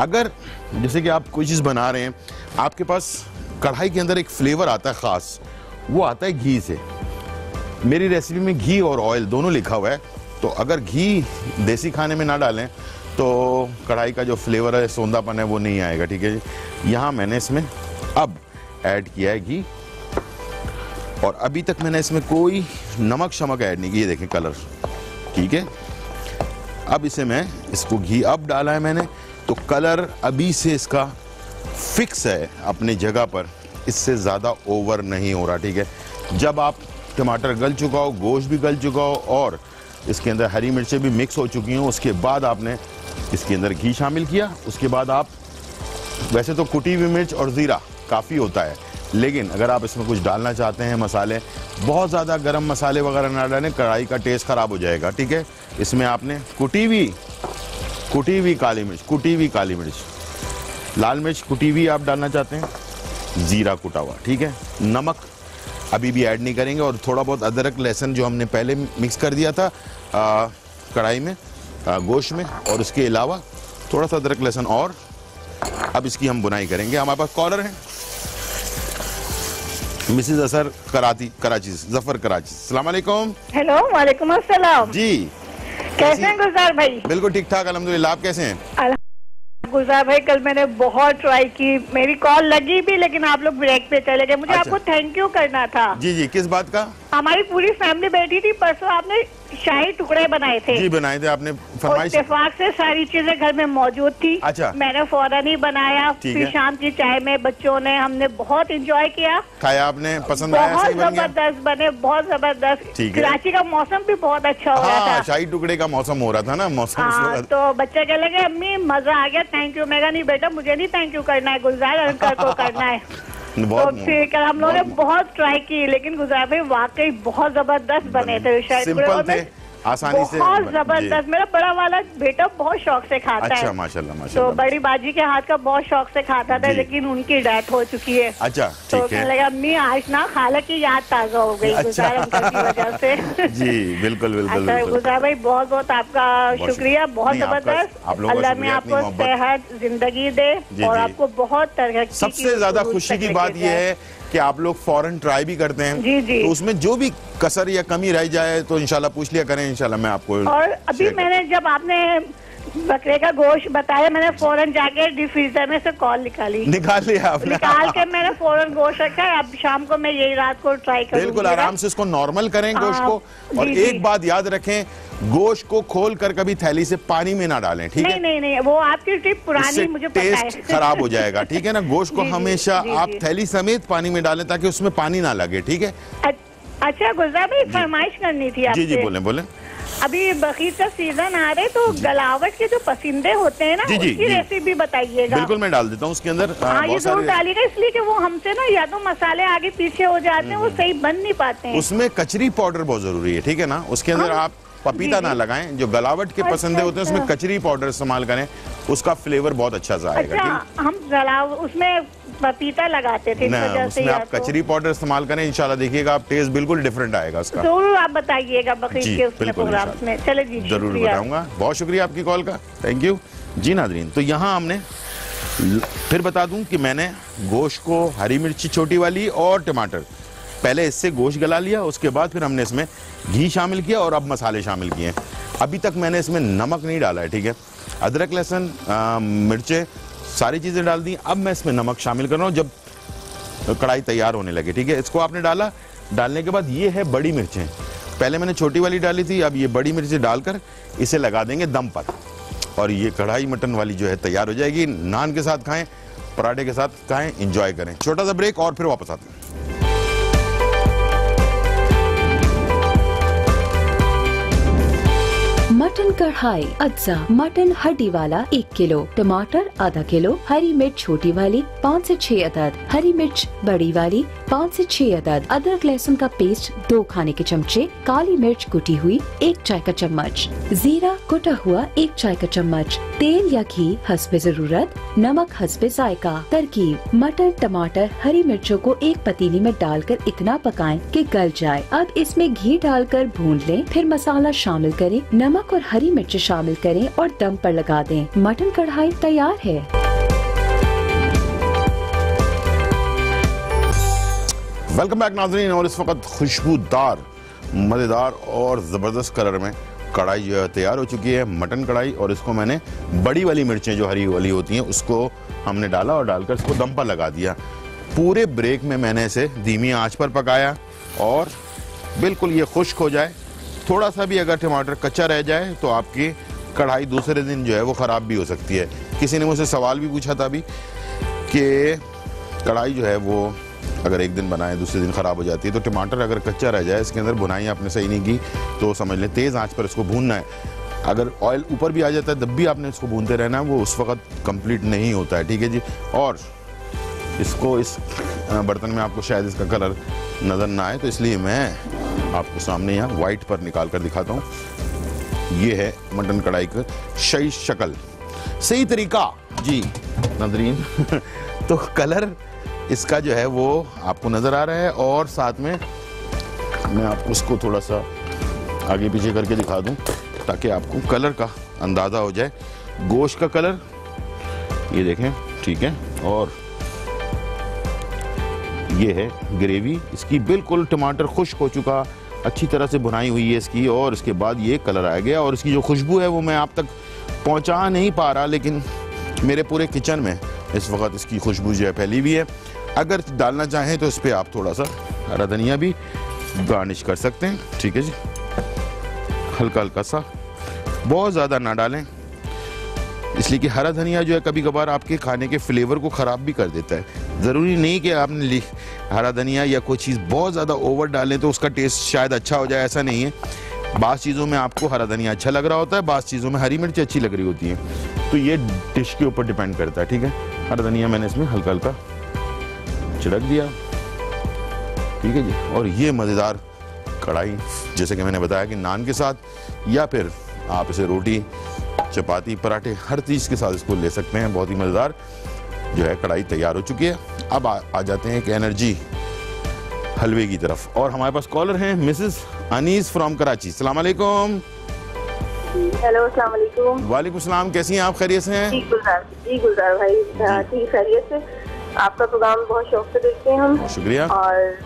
Speaker 2: अगर जैसे कि आप कोई चीज़ बना रहे हैं, आपके पास कढ़ाई के अंदर एक फ्लेवर आता है ख़ास, वो आता है घी से। मेरी रेसिपी में घी और ऑयल दोनों लिखा हुआ है, तो अगर घी देसी खाने में ना डालें तो कढ़ाई का जो फ्लेवर है, सौंधापन है, वो नहीं आएगा, ठीक है जी। यहाँ मैंने इसमें अब ऐड किया है घी, और अभी तक मैंने इसमें कोई नमक शमक ऐड नहीं किया। ये देखें कलर, ठीक है। अब इसे मैं इसको घी अब डाला है मैंने, तो कलर अभी से इसका फिक्स है अपनी जगह पर, इससे ज़्यादा ओवर नहीं हो रहा, ठीक है। जब आप टमाटर गल चुका हो, गोश्त भी गल चुका हो और इसके अंदर हरी मिर्चें भी मिक्स हो चुकी हों, उसके बाद आपने इसके अंदर घी शामिल किया। उसके बाद आप, वैसे तो कुटी हुई मिर्च और ज़ीरा काफ़ी होता है, लेकिन अगर आप इसमें कुछ डालना चाहते हैं मसाले, बहुत ज़्यादा गरम मसाले वगैरह ना डालें, कढ़ाई का टेस्ट ख़राब हो जाएगा, ठीक है। इसमें आपने कुटी हुई काली मिर्च, लाल मिर्च कुटी हुई आप डालना चाहते हैं, ज़ीरा कुटा हुआ, ठीक है। नमक अभी भी ऐड नहीं करेंगे, और थोड़ा बहुत अदरक लहसुन जो हमने पहले मिक्स कर दिया था कढ़ाई में, गोश्त में, और उसके अलावा थोड़ा सा अदरक लहसुन। और अब इसकी हम बुनाई करेंगे। हमारे पास कॉलर हैं, मिसेज असर कराची, जफर कराची। अस्सलाम वालेकुम।
Speaker 3: हेलो, वालेकुम अस्सलाम
Speaker 2: जी,
Speaker 3: कैसे हैं गुलजार भाई?
Speaker 2: बिल्कुल ठीक ठाक अल्हम्दुलिल्लाह। आप कैसे हैं?
Speaker 3: गुलजार भाई, कल मैंने बहुत ट्राई की, मेरी कॉल लगी भी, लेकिन आप लोग ब्रेक पे चले गए। मुझे आपको थैंक यू करना था।
Speaker 2: जी, किस बात का?
Speaker 3: हमारी पूरी फैमिली बैठी थी, परसों आपने शाही टुकड़े बनाए थे।
Speaker 2: जी, बनाए थे आपने, फरमाइश।
Speaker 3: इत्तेफाक से सारी चीजें घर में मौजूद थी।
Speaker 2: अच्छा।
Speaker 3: मैंने फौरन ही बनाया, फिर शाम की चाय में बच्चों ने, हमने बहुत इंजॉय किया।
Speaker 2: खाया आपने, पसंद आया?
Speaker 3: बहुत जबरदस्त बने, बहुत जबरदस्त। कराची का मौसम भी बहुत अच्छा हो रहा था,
Speaker 2: शाही टुकड़े का मौसम हो रहा था ना, मौसम।
Speaker 3: तो बच्चे कह लगे अम्मी मजा आ गया, थैंक यू। मैं नहीं बेटा, मुझे नहीं थैंक यू करना है, गुलजार अंकल को करना है। तो फिर हम लोगों ने बहुत ट्राई की, लेकिन गुलजार भाई वाकई बहुत जबरदस्त बने थे।
Speaker 2: सिंपल थे, आसानी से,
Speaker 3: बहुत जबरदस्त। मेरा बड़ा वाला बेटा बहुत शौक से खाता है।
Speaker 2: अच्छा, माशाल्लाह माशाल्लाह।
Speaker 3: तो बड़ी बाजी के हाथ का बहुत शौक से खाता था, लेकिन उनकी डेथ हो चुकी है।
Speaker 2: अच्छा,
Speaker 3: तो
Speaker 2: ठीक है।
Speaker 3: लगा अम्मी आज ना खाला की याद ताजा हो गई गुलजार अंकल की वजह से।
Speaker 2: जी, बिल्कुल बिल्कुल।
Speaker 3: अच्छा गुलजार भाई, बहुत बहुत आपका शुक्रिया, बहुत जबरदस्त। अल्लाह में आपको सेहत जिंदगी दे और आपको बहुत तरह की।
Speaker 2: सबसे ज्यादा खुशी की बात यह है कि आप लोग फौरन ट्राई भी करते हैं।
Speaker 3: जी जी।
Speaker 2: तो उसमें जो भी कसर या कमी रह जाए तो इंशाल्लाह पूछ लिया करें, इंशाल्लाह मैं आपको।
Speaker 3: और अभी मैंने जब आपने बकरे का गोश्त बताया मैंने, फौरन जाके डिफ्रीजर में से कॉल निकाल
Speaker 2: लिया आपने?
Speaker 3: निकाल के मैंने फौरन गोश्त रखा है। अब शाम को मैं यही रात को ट्राई करूंगी।
Speaker 2: बिल्कुल आराम से इसको नॉर्मल करें गोश्त को। और एक बात याद रखें, गोश्त को खोल कर कभी थैली से पानी में ना डालें, ठीक है?
Speaker 3: नहीं, वो आपकी टिप पुरानी मुझे पता है।
Speaker 2: टेस्ट खराब हो जाएगा, ठीक है ना? गोश्त को हमेशा आप थैली समेत पानी में डालें ताकि उसमें पानी ना लगे, ठीक है?
Speaker 3: अच्छा गुलजार भाई, फरमाइश करनी थी आपसे।
Speaker 2: जी बोलें।
Speaker 3: अभी बकरीद का सीजन आ रहे तो गलावट के जो पसंदे होते हैं ना, उसकी रेसिपी बताइएगा।
Speaker 2: बिल्कुल मैं डाल देता हूँ उसके अंदर।
Speaker 3: ये जरूर डालिएगा, इसलिए कि वो हमसे ना या तो मसाले आगे पीछे हो जाते हैं, वो सही बन नहीं पाते हैं।
Speaker 2: उसमें कचरी पाउडर बहुत जरूरी है, ठीक है ना? उसके अंदर आप पपीता ना लगाएं, जो गलावट के पसंदे होते हैं उसमें कचरी पाउडर इस्तेमाल करें, उसका फ्लेवर बहुत अच्छा सा आएगा।
Speaker 3: हम उसमें पपीता लगाते थे,
Speaker 2: उसमें आप कचरी पाउडर इस्तेमाल करें, इंशाल्लाह देखिएगा आप टेस्ट बिल्कुल डिफरेंट आएगा उसका।
Speaker 3: जरूर आप बताइएगा बकरीद के उसमें प्रोग्राम में। चले जी,
Speaker 2: जरूर बताऊंगा। बहुत शुक्रिया आपकी कॉल का, थैंक यू जी। नाज़रीन, तो यहाँ हमने फिर बता दूं कि मैंने गोश्त को हरी मिर्ची छोटी वाली और टमाटर पहले इससे गोश्त गला लिया, उसके बाद फिर हमने इसमें घी शामिल किया और अब मसाले शामिल किए। अभी तक मैंने इसमें नमक नहीं डाला है, ठीक है? अदरक लहसुन मिर्चें सारी चीज़ें डाल दी। अब मैं इसमें नमक शामिल कर रहा हूँ जब कढ़ाई तैयार होने लगे, ठीक है? इसको आपने डाला, डालने के बाद ये है बड़ी मिर्चें, पहले मैंने छोटी वाली डाली थी, अब ये बड़ी मिर्चें डालकर इसे लगा देंगे दम पर और ये कढ़ाई मटन वाली जो है तैयार हो जाएगी। नान के साथ खाएं, पराठे के साथ खाएं, इंजॉय करें। छोटा सा ब्रेक और फिर वापस आते हैं।
Speaker 5: मटन कढ़ाई अज्जा मटन हड्डी वाला 1 किलो, टमाटर आधा किलो, हरी मिर्च छोटी वाली 5 से 6 अदद, हरी मिर्च बड़ी वाली 5 से 6 अदद, अदरक लहसुन का पेस्ट 2 खाने के चमचे, काली मिर्च कुटी हुई 1 चाय का चम्मच, जीरा कुटा हुआ 1 चाय का चम्मच, तेल या घी हस्बे जरूरत, नमक हस्बे जायका। तरकीब: मटर, टमाटर, हरी मिर्चों को एक पतीली में डालकर इतना पकाएं कि गल जाए। अब इसमें घी डालकर भून लें, फिर मसाला शामिल करें, नमक और हरी मिर्च शामिल करें और दम पर लगा दें। मटन कढ़ाई तैयार है।
Speaker 2: वेलकम बैक नाज़रीन, और इस वक्त खुशबूदार, मज़ेदार और ज़बरदस्त कलर में कढ़ाई जो है तैयार हो चुकी है, मटन कढ़ाई। और इसको मैंने बड़ी वाली मिर्चें जो हरी वाली होती हैं उसको हमने डाला और डालकर इसको दम पर लगा दिया। पूरे ब्रेक में मैंने इसे धीमी आंच पर पकाया और बिल्कुल ये खुश्क हो जाए। थोड़ा सा भी अगर टमाटर कच्चा रह जाए तो आपकी कढ़ाई दूसरे दिन जो है वो ख़राब भी हो सकती है। किसी ने मुझसे सवाल भी पूछा था अभी कि कढ़ाई जो है वो अगर एक दिन बनाए दूसरे दिन ख़राब हो जाती है, तो टमाटर अगर कच्चा रह जाए, इसके अंदर भुनाई आपने सही नहीं की तो समझ लें तेज़ आंच पर इसको भूनना है। अगर ऑयल ऊपर भी आ जाता है तब भी आपने इसको भूनते रहना है, वो उस वक्त कंप्लीट नहीं होता है, ठीक है जी। और इसको इस बर्तन में आपको शायद इसका कलर नज़र ना आए, तो इसलिए मैं आपको सामने यहाँ वाइट पर निकाल कर दिखाता हूँ। ये है मटन कढ़ाई का सही शक्ल, सही तरीका जी नाज़रीन। तो कलर इसका जो है वो आपको नज़र आ रहा है और साथ में मैं आपको उसको थोड़ा सा आगे पीछे करके दिखा दूं ताकि आपको कलर का अंदाज़ा हो जाए। गोश्त का कलर ये देखें, ठीक है, और ये है ग्रेवी इसकी, बिल्कुल टमाटर खुश्क हो चुका, अच्छी तरह से भुनाई हुई है इसकी, और इसके बाद ये कलर आ गया। और इसकी जो खुशबू है वो मैं आप तक पहुंचा नहीं पा रहा, लेकिन मेरे पूरे किचन में इस वक्त इसकी खुशबू जो है फैली हुई है। अगर डालना चाहें तो इस पर आप थोड़ा सा हरा धनिया भी गार्निश कर सकते हैं, ठीक है जी, हल्का हल्का सा, बहुत ज़्यादा ना डालें, इसलिए कि हरा धनिया जो है कभी कभार आपके खाने के फ्लेवर को ख़राब भी कर देता है। ज़रूरी नहीं कि आपने हरा धनिया या कोई चीज़ बहुत ज़्यादा ओवर डालें तो उसका टेस्ट शायद अच्छा हो जाए, ऐसा नहीं है। बाज़ चीज़ों में आपको हरा धनिया अच्छा लग रहा होता है, बाज़ चीज़ों में हरी मिर्च अच्छी लग रही होती है, तो ये डिश के ऊपर डिपेंड करता है, ठीक है। हरा धनिया मैंने इसमें हल्का हल्का छिड़क दिया, ठीक है जी। और ये मज़ेदार कढ़ाई, जैसे कि मैंने बताया कि नान के साथ या फिर आप इसे रोटी, चपाती, पराठे, हर चीज़ के साथ इसको ले सकते हैं। बहुत ही मज़ेदार जो है कढ़ाई तैयार हो चुकी है। अब आ जाते हैं एक एनर्जी हलवे की तरफ, और हमारे पास कॉलर हैं मिसेस अनीस फ्रॉम कराची। अस्सलाम वालेकुम।
Speaker 4: हेलो, अस्सलाम वालेकुम।
Speaker 2: वालेकुम सलाम, कैसी हैं आप? खैरियत से हैं?
Speaker 4: जी गुलजार भाई, ठीक खैरियत से। आपका प्रोग्राम बहुत शौक से देखते हैं हम।
Speaker 2: शुक्रिया।
Speaker 4: और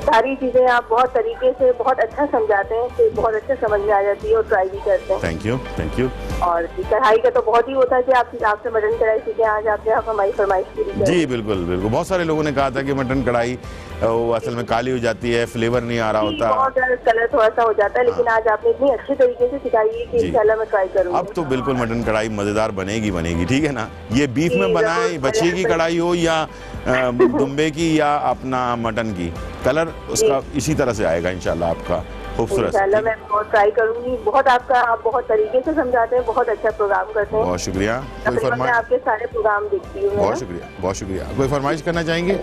Speaker 4: सारी चीजें आप बहुत तरीके से बहुत अच्छा समझाते हैं, तो बहुत अच्छा समझ में आ जाती है और ट्राई भी करते हैं।
Speaker 2: Thank you, thank you.
Speaker 4: और कढ़ाई का तो बहुत ही होता है कि आपसे मटन कढ़ाई सीखे, आज आपने हमारी फरमाइश पूरी।
Speaker 2: जी बिल्कुल बिल्कुल, बहुत सारे लोगों ने कहा था कि मटन कढ़ाई वो असल में काली हो जाती है, फ्लेवर नहीं आ रहा होता,
Speaker 4: बहुत कलर थोड़ा सा हो जाता है, लेकिन आज आपने इतनी अच्छे तरीके से सिखाई है कि इंशाल्लाह मैं ट्राई करूंगी।
Speaker 2: अब तो बिल्कुल मटन कढ़ाई मजेदार बनेगी, ठीक है ना। ये बीफ में बनाए, बछिए की कढ़ाई हो या दुम्बे की या अपना मटन की, कलर उसका इसी तरह से आएगा इंशाल्लाह आपका खूबसूरत।
Speaker 4: इंशाल्लाह मैं बहुत ट्राई करूंगी। बहुत आप बहुत तरीके से समझाते हैं, बहुत अच्छा प्रोग्राम करते हैं।
Speaker 2: बहुत शुक्रिया। कोई
Speaker 4: फरमाइश? आपके सारे प्रोग्राम देखती हूँ।
Speaker 2: बहुत शुक्रिया, बहुत शुक्रिया। कोई फरमाइश करना चाहेंगे?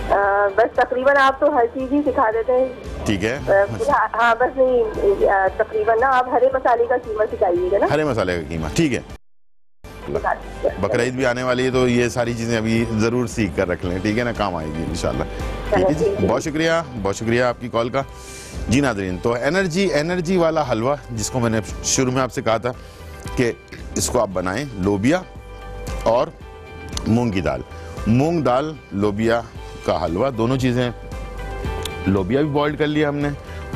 Speaker 4: बस तकरीबन आप तो हर चीज ही सिखा देते हैं।
Speaker 2: ठीक है।
Speaker 4: हाँ बस नहीं, तकरीबन ना आप हरे मसाले का कीमा सिखाइएगा ना।
Speaker 2: हरे मसाले का कीमा, ठीक है। बकरा ईद भी आने वाली है, तो ये सारी चीजें अभी जरूर सीख कर रख लें, ठीक है ना, काम आएगी इंशाल्लाह। ठीक है जी, बहुत शुक्रिया आपकी कॉल का। जी नादरीन, तो एनर्जी वाला हलवा जिसको मैंने शुरू में आपसे कहा था कि इसको आप बनाएं, लोबिया और मूंग की दाल, मूंग दाल लोबिया का हलवा, दोनों चीज़ें, लोबिया भी बॉईल कर लिया हमने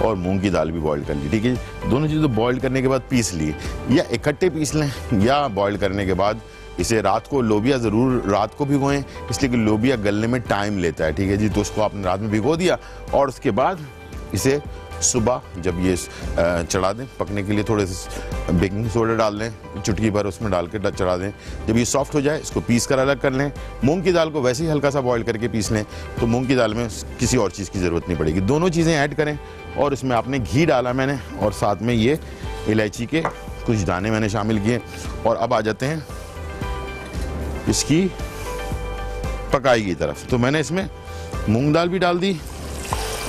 Speaker 2: और मूंग की दाल भी बॉईल कर ली, ठीक है। दोनों चीज़ें बॉईल करने के बाद पीस ली, या इकट्ठे पीस लें या बॉईल करने के बाद इसे रात को, लोबिया ज़रूर रात को भिगोएं, इसलिए कि लोबिया गलने में टाइम लेता है, ठीक है जी। तो उसको आपने रात में भिगो दिया और उसके बाद इसे सुबह जब ये चढ़ा दें पकने के लिए, थोड़े से बेकिंग सोडा डाल लें, चुटकी भर उसमें डाल के चढ़ा दें। जब ये सॉफ्ट हो जाए इसको पीस कर अलग कर लें। मूंग की दाल को वैसे ही हल्का सा बॉईल करके पीस लें, तो मूंग की दाल में किसी और चीज़ की ज़रूरत नहीं पड़ेगी। दोनों चीज़ें ऐड करें और इसमें आपने घी डाला मैंने, और साथ में ये इलायची के कुछ दाने मैंने शामिल किए। और अब आ जाते हैं इसकी पकाई की तरफ। तो मैंने इसमें मूंग दाल भी डाल दी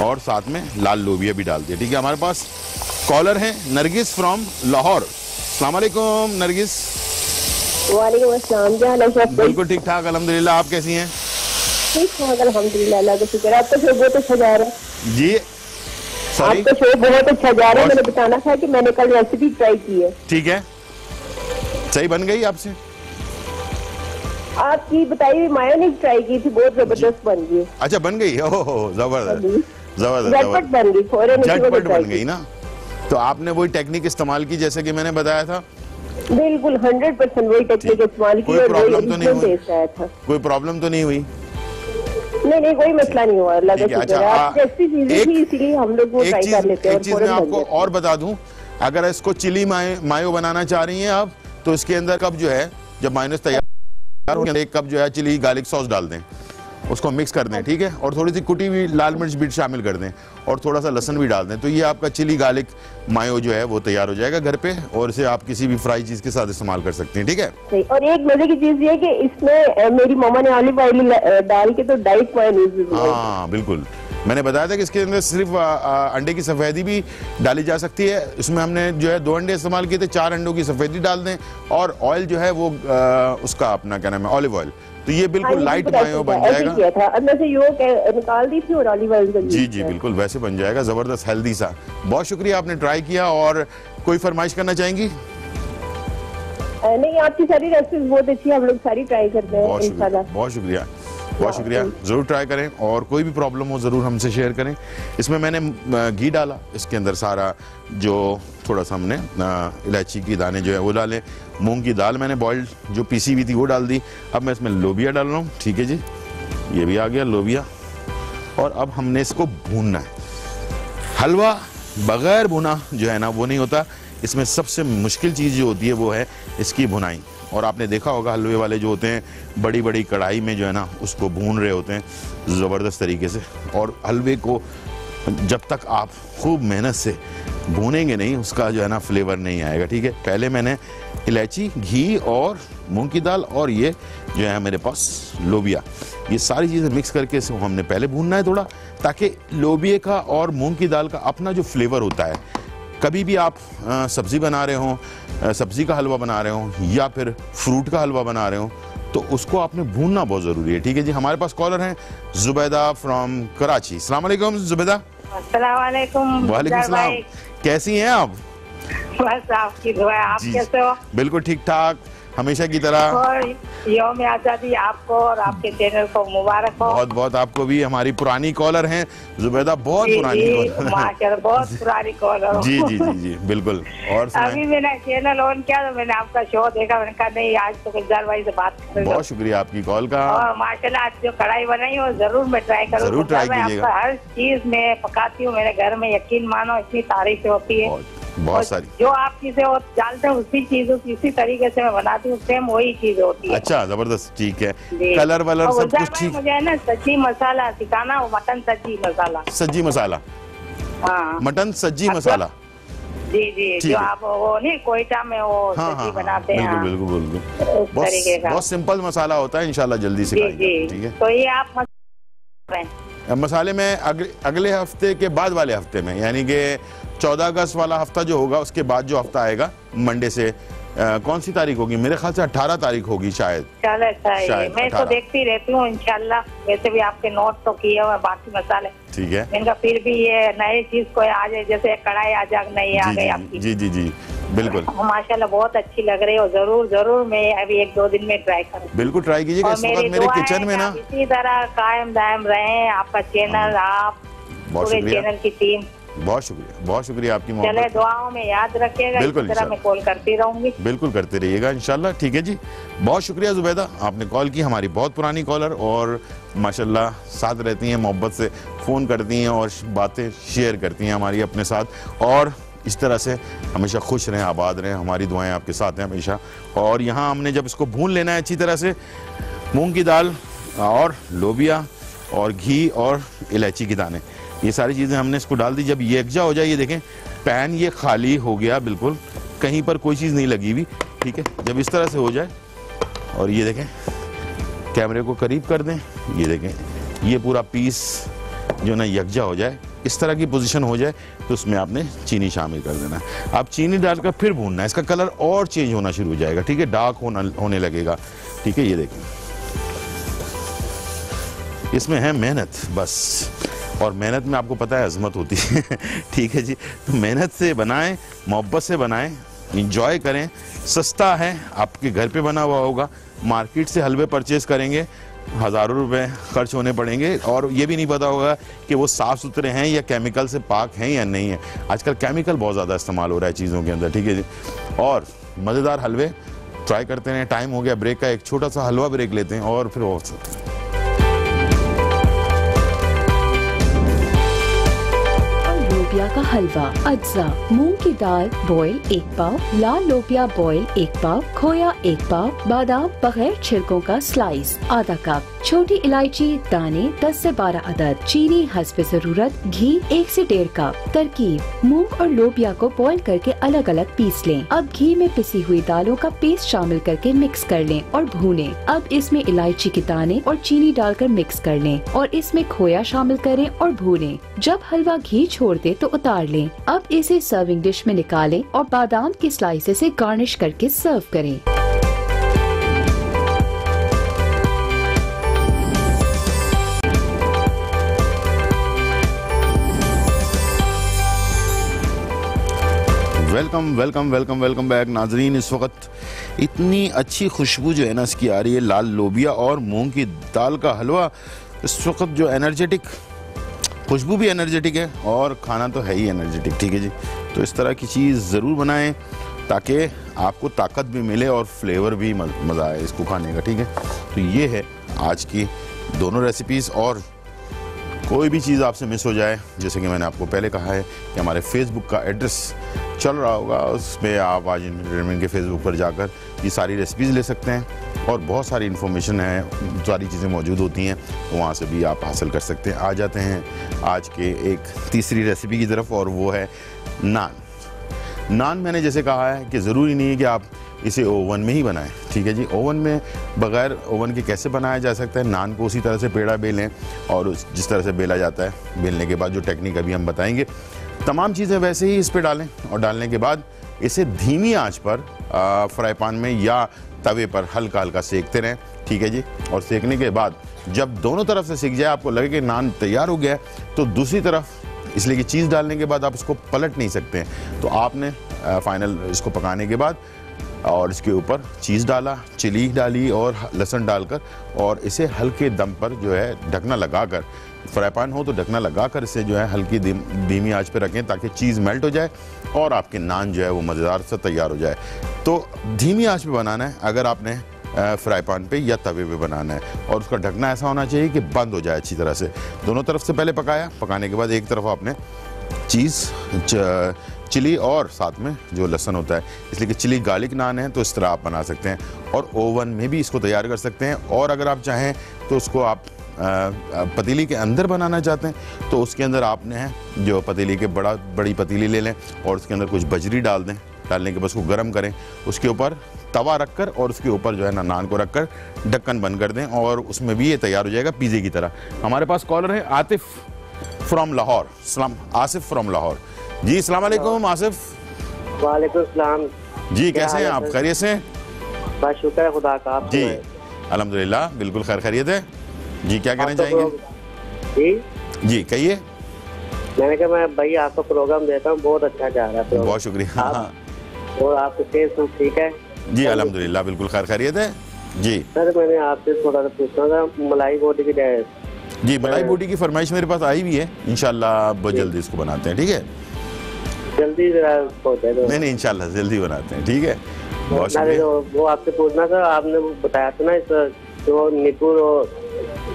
Speaker 2: और साथ में लाल लोबिया भी डाल दिया, ठीक है। हमारे पास कॉलर हैं नरगिस फ्रॉम लाहौर। अस्सलाम वालेकुम नरगिस।
Speaker 4: वालेकुम अस्सलाम, क्या हाल है?
Speaker 2: बिल्कुल ठीक ठाक अल्हम्दुलिल्लाह, आप कैसी हैं?
Speaker 4: ठीक ठाक अल्हम्दुलिल्लाह, अल्लाह का शुक्र। आपका शो बहुत अच्छा जा रहा है
Speaker 2: जी। सॉरी,
Speaker 4: आपका शो बहुत अच्छा जा रहा है। मैंने बताना था कि मैंने कल रेसिपी ट्राई की है।
Speaker 2: ठीक है, सही बन गई आपसे?
Speaker 4: आपकी बताई हुई मायोनीज ट्राई की थी, बहुत जबरदस्त बन गई।
Speaker 2: अच्छा बन गई, ओह जबरदस्त
Speaker 4: झटपट बन गई,
Speaker 2: झटपट बन गई ना। तो आपने वही टेक्निक इस्तेमाल की जैसे कि मैंने बताया था?
Speaker 4: बिल्कुल 100% वही टेक्निक इस्तेमाल की।
Speaker 2: कोई प्रॉब्लम तो नहीं हुई?
Speaker 4: कोई
Speaker 2: प्रॉब्लम तो नहीं हुई?
Speaker 4: नहीं, कोई मसला नहीं हुआ, अल्लाह का शुक्र है। आप जैसी चीजें थी इसीलिए हम लोग वो ट्राई कर लेते हैं।
Speaker 2: एक चीज मैं आपको और बता दूं, अगर इसको चिली मायो बनाना चाह रही हैं आप, तो इसके अंदर कप जो है, जब मायोनेज तैयार हो, 1 कप जो है चिली गार्लिक सॉस डाल दें, उसको मिक्स कर दें, ठीक है। और थोड़ी सी कुटी हुई लाल मिर्च भी शामिल कर दें और थोड़ा सा लहसुन भी डाल दें, तो ये आपका चिली गार्लिक मायो जो है वो तैयार हो जाएगा घर पे, और इसे आप किसी भी फ्राई चीज के साथ इस्तेमाल कर सकते हैं, ठीक है।
Speaker 4: और एक मजे की चीज ये कि इसमें मेरी मामा ने ऑलिव ऑयल डाल के तो डाइट मायोनीज।
Speaker 2: हाँ बिल्कुल, मैंने बताया था कि इसके अंदर सिर्फ अंडे की सफेदी भी डाली जा सकती है। इसमें हमने जो है 2 अंडे इस्तेमाल किए थे, 4 अंडों की सफेदी डाल दें, और ऑयल जो है वो उसका अपना क्या नाम है, ऑलिव ऑयल, तो ये बिल्कुल लाइट मायो बन जाएगा।
Speaker 4: अंदर से योग निकाल दी थी और ऑलिव ऑयल
Speaker 2: जी बिल्कुल वैसे बन जाएगा, जबरदस्त हेल्दी सा। बहुत शुक्रिया, आपने ट्राई किया। और कोई फरमाइश करना चाहेंगी?
Speaker 4: नहीं, आपकी सारी रेसिपी बहुत अच्छी है, हम लोग सारी ट्राई करते हैं इंशाल्लाह।
Speaker 2: बहुत शुक्रिया, बहुत शुक्रिया। ज़रूर ट्राई करें और कोई भी प्रॉब्लम हो ज़रूर हमसे शेयर करें। इसमें मैंने घी डाला, इसके अंदर सारा जो थोड़ा सा हमने इलायची की दाने जो है वो डालें, मूंग की दाल मैंने बॉइल्ड जो पीसी हुई थी वो डाल दी। अब मैं इसमें लोबिया डाल रहा हूँ, ठीक है जी, ये भी आ गया लोबिया। और अब हमने इसको भूनना है। हलवा बगैर भुना जो है ना वो नहीं होता, इसमें सबसे मुश्किल चीज़ जो होती है वो है इसकी भुनाई। और आपने देखा होगा हलवे वाले जो होते हैं बड़ी बड़ी कढ़ाई में जो है ना उसको भून रहे होते हैं ज़बरदस्त तरीके से, और हलवे को जब तक आप खूब मेहनत से भूनेंगे नहीं उसका जो है ना फ्लेवर नहीं आएगा, ठीक है। पहले मैंने इलायची, घी और मूंग की दाल और ये जो है मेरे पास लोबिया, ये सारी चीज़ें मिक्स करके इसको हमने पहले भूनना है थोड़ा, ताकि लोबिया का और मूंग की दाल का अपना जो फ्लेवर होता है, कभी भी आप सब्ज़ी बना रहे हो, सब्ज़ी का हलवा बना रहे हो या फिर फ्रूट का हलवा बना रहे हो, तो उसको आपने भूनना बहुत ज़रूरी है, ठीक है जी। हमारे पास कॉलर हैं जुबैदा फ्रॉम कराची। अस्सलाम वालेकुम जुबैदा।
Speaker 3: अस्सलाम वालेकुम।
Speaker 2: वालेकुम सलाम, कैसी हैं आप?
Speaker 3: बस आपकी दुआ, आप कैसे हो?
Speaker 2: बिल्कुल ठीक ठाक, हमेशा की तरह।
Speaker 6: और यौम आज़ादी आपको और आपके चैनल को मुबारक हो।
Speaker 2: बहुत बहुत आपको भी। हमारी पुरानी कॉलर हैं जुबैदा, बहुत पुरानी कॉलर,
Speaker 6: माशाल्लाह बहुत पुरानी कॉलर।
Speaker 2: जी जी जी जी बिल्कुल। और
Speaker 6: अभी मैंने चैनल ऑन किया तो मैंने आपका शो देखा, मैंने कहा नहीं आज तो गुलजार भाई से बात कर।
Speaker 2: बहुत शुक्रिया आपकी कॉल का।
Speaker 6: और माशाल्लाह आज जो कढ़ाई बनाई हो जरूर मैं ट्राई करूँ।
Speaker 2: जरूर ट्राई कीजिएगा।
Speaker 6: हर चीज मैं पकाती हूँ मेरे घर में, यकीन मानो इतनी तारीफ होती है।
Speaker 2: बहुत सारी
Speaker 6: जो आप चीजें डालते हैं उसी चीजों की इसी तरीके से मैं बनाती हूँ, सेम वही चीज होती है।
Speaker 2: अच्छा जबरदस्त, ठीक है। कलर वलर सब कुछ ठीक।
Speaker 6: मुझे है ना सज्जी मसाला सिखाना, वो मटन सज्जी मसाला।
Speaker 2: सज्जी मसाला,
Speaker 6: हाँ
Speaker 2: मटन सज्जी मसाला।
Speaker 6: जी जी, जो आप वो नहीं कोयटा में वो सब्जी बनाते हैं।
Speaker 2: बिल्कुल बिल्कुल बिल्कुल। बहुत सिंपल मसाला होता है, इंशाल्लाह जल्दी सिखाएंगे। ठीक है,
Speaker 6: तो ये आप
Speaker 2: मसाले में अगले हफ्ते के बाद वाले हफ्ते में, यानी कि 14 अगस्त वाला हफ्ता जो होगा उसके बाद जो हफ्ता आएगा मंडे से, कौन सी तारीख होगी? मेरे ख्याल से 18 तारीख होगी शायद।
Speaker 6: शायद मैं तो देखती रहती हूँ इंशाल्लाह। वैसे भी आपके नोट तो किए हुए बाकी मसाले, ठीक है। इनका फिर भी ये नई चीज को आ जाए, जैसे कढ़ाई आ जा नई आ गई आपकी।
Speaker 2: जी जी जी बिल्कुल
Speaker 6: माशाल्लाह बहुत अच्छी लग रही हो। जरूर जरूर मैं अभी 1-2 दिन में ट्राई करूँ।
Speaker 2: बिल्कुल ट्राई कीजिएगा। इस वक्त मेरे किचन में ना
Speaker 6: इसी तरह कायम दायम रहे आपका चैनल, आप पूरे चैनल की टीम।
Speaker 2: बहुत शुक्रिया आपकी मोहब्बत।
Speaker 6: चले दुआओं में याद रखिएगा।
Speaker 2: बिल्कुल,
Speaker 6: इस तरह मैं कॉल करती रहूंगी।
Speaker 2: बिल्कुल करते रहिएगा इंशाल्लाह। ठीक है जी, बहुत शुक्रिया जुबैदा, आपने कॉल की। हमारी बहुत पुरानी कॉलर और माशाल्लाह साथ रहती हैं, मोहब्बत से फ़ोन करती हैं और बातें शेयर करती हैं हमारी अपने साथ। और इस तरह से हमेशा खुश रहें, आबाद रहें। हमारी दुआएं आपके साथ हैं हमेशा। और यहाँ हमने जब इसको भून लेना है अच्छी तरह से, मूंग की दाल और लोबिया और घी और इलायची के दाने, ये सारी चीज़ें हमने इसको डाल दी। जब ये एकजा हो जाए, ये देखें पैन ये खाली हो गया, बिल्कुल कहीं पर कोई चीज़ नहीं लगी हुई। ठीक है, जब इस तरह से हो जाए और ये देखें, कैमरे को करीब कर दें, ये देखें ये पूरा पीस जो ना यकजा हो जाए, इस तरह की पोजीशन हो जाए तो उसमें आपने चीनी शामिल कर देना है। आप चीनी डालकर फिर भूनना है, इसका कलर और चेंज होना शुरू हो जाएगा। ठीक है, डार्क होने लगेगा। ठीक है, ये देखें इसमें है मेहनत बस, और मेहनत में आपको पता है अजमत होती है। ठीक है जी, तो मेहनत से बनाएं, मोहब्बत से बनाएं, इंजॉय करें। सस्ता है, आपके घर पे बना हुआ होगा। मार्केट से हलवे परचेज करेंगे, हज़ारों रुपए खर्च होने पड़ेंगे, और ये भी नहीं पता होगा कि वो साफ़ सुथरे हैं या केमिकल से पाक हैं या नहीं है। आजकल केमिकल बहुत ज़्यादा इस्तेमाल हो रहा है चीज़ों के अंदर। ठीक है जी, और मज़ेदार हलवे ट्राई करते हैं। टाइम हो गया ब्रेक का, एक छोटा सा हलवा ब्रेक लेते हैं और फिर वो
Speaker 5: लोबिया का हलवा। अज्जा: मूंग की दाल बॉयल 1 पाव, लाल लोबिया बॉयल 1 पाव, खोया 1 पाव, बादाम बगैर छिलकों का स्लाइस आधा कप, छोटी इलायची दाने 10 से 12 अदद, चीनी हस्ब जरूरत, घी 1 से 1.5 कप। तरकीब: मूंग और लोबिया को बॉयल करके अलग अलग पीस लें। अब घी में पिसी हुई दालों का पेस्ट शामिल करके मिक्स कर लें और भूनें। अब इसमें इलायची के दाने और चीनी डालकर मिक्स कर लें और इसमें खोया शामिल करें और भूनें। जब हलवा घी छोड़ दे तो उतार लें। अब इसे सर्विंग डिश में निकालें और बादाम के स्लाइसेस से गार्निश करके सर्व करें।
Speaker 2: वेलकम बैक नाजरीन। इस वक्त इतनी अच्छी खुशबू जो है ना इसकी आ रही है, लाल लोबिया और मूंग की दाल का हलवा। इस वक्त जो एनर्जेटिक खुशबू भी एनर्जेटिक है और खाना तो है ही एनर्जेटिक। ठीक है जी, तो इस तरह की चीज़ ज़रूर बनाएं ताकि आपको ताकत भी मिले और फ्लेवर भी मज़ा आए इसको खाने का। ठीक है, तो ये है आज की दोनों रेसिपीज़। और कोई भी चीज़ आपसे मिस हो जाए, जैसे कि मैंने आपको पहले कहा है कि हमारे फेसबुक का एड्रेस चल रहा होगा, उसमें आप आज एंटरटेनमेंट के फेसबुक पर जाकर ये सारी रेसिपीज़ ले सकते हैं और बहुत सारी इन्फॉर्मेशन है, सारी चीज़ें मौजूद होती हैं, तो वहाँ से भी आप हासिल कर सकते हैं। आ जाते हैं आज के एक तीसरी रेसिपी की तरफ, और वो है नान। मैंने जैसे कहा है कि ज़रूरी नहीं है कि आप इसे ओवन में ही बनाएं। ठीक है जी, ओवन में बग़ैर ओवन के कैसे बनाया जा सकता है। नान को उसी तरह से पेड़ा बेलें और जिस तरह से बेला जाता है, बेलने के बाद जो टेक्निक अभी हम बताएंगे, तमाम चीज़ें वैसे ही इस पे डालें और डालने के बाद इसे धीमी आंच पर फ्राई पैन में या तवे पर हल्का हल्का सेकते रहें। ठीक है जी, और सेकने के बाद जब दोनों तरफ से सीख जाए, आपको लगे कि नान तैयार हो गया है, तो दूसरी तरफ, इसलिए कि चीज़ डालने के बाद आप उसको पलट नहीं सकते हैं, तो आपने फाइनल इसको पकाने के बाद और इसके ऊपर चीज़ डाला, चिली डाली और लहसुन डालकर, और इसे हल्के दम पर जो है ढकना लगाकर, फ्राई पैन हो तो ढकना लगाकर इसे जो है हल्की धीमी आंच पे रखें ताकि चीज़ मेल्ट हो जाए और आपके नान जो है वो मज़ेदार से तैयार हो जाए। तो धीमी आंच पे बनाना है अगर आपने फ्राई पैन पे या तवे पे बनाना है, और उसका ढकना ऐसा होना चाहिए कि बंद हो जाए अच्छी तरह से। दोनों तरफ से पहले पकाया, पकाने के बाद एक तरफ आपने चीज़, चिली और साथ में जो लहसुन होता है, इसलिए कि चिली गार्लिक नान है तो इस तरह आप बना सकते हैं, और ओवन में भी इसको तैयार कर सकते हैं। और अगर आप चाहें तो उसको आप पतीली के अंदर बनाना चाहते हैं तो उसके अंदर आपने जो पतीली के बड़ी पतीली ले लें और उसके अंदर कुछ बजरी डाल दें, डालने के बाद उसको गर्म करें, उसके ऊपर तवा रखकर और उसके ऊपर जो है ना नान को रखकर ढक्कन बंद कर दें, और उसमें भी ये तैयार हो जाएगा पिज़्ज़े की तरह। हमारे पास कॉलर है आतिफ फ्रॉम लाहौर। आसिफ फ्रॉम लाहौर। जी अस्सलाम वालेकुम आसिफ।
Speaker 7: वालेकुम सलाम
Speaker 2: जी, कैसे हैं आप? खैरियत से?
Speaker 7: बस शुक्र है खुदा का। आप
Speaker 2: जी अल्हम्दुलिल्लाह बिल्कुल खैरियत है जी। क्या कहना चाहेंगे? जी कहिए।
Speaker 7: मैंने कहा मैं भाई आपका प्रोग्राम देता हूँ, बहुत अच्छा जा रहा है।
Speaker 2: बहुत शुक्रिया।
Speaker 7: और आपकी सेहत सब ठीक है?
Speaker 2: जी अल्हम्दुलिल्लाह बिल्कुल खैरियत है जी।
Speaker 7: सर मैंने आपसे थोड़ा सा पूछना था, मलाई बोटी की
Speaker 2: जी, मलाई बोटी की फरमाइश मेरे पास आई भी है, इंशाल्लाह बहुत जल्दी इसको बनाते हैं। ठीक है,
Speaker 7: जल्दी जरा पहुंचा दो।
Speaker 2: नहीं इंशाल्लाह जल्दी बनाते हैं। ठीक है, बहुत शुक्रिया।
Speaker 7: वो आपसे पूछना था, आपने बताया था ना इस जो नींबू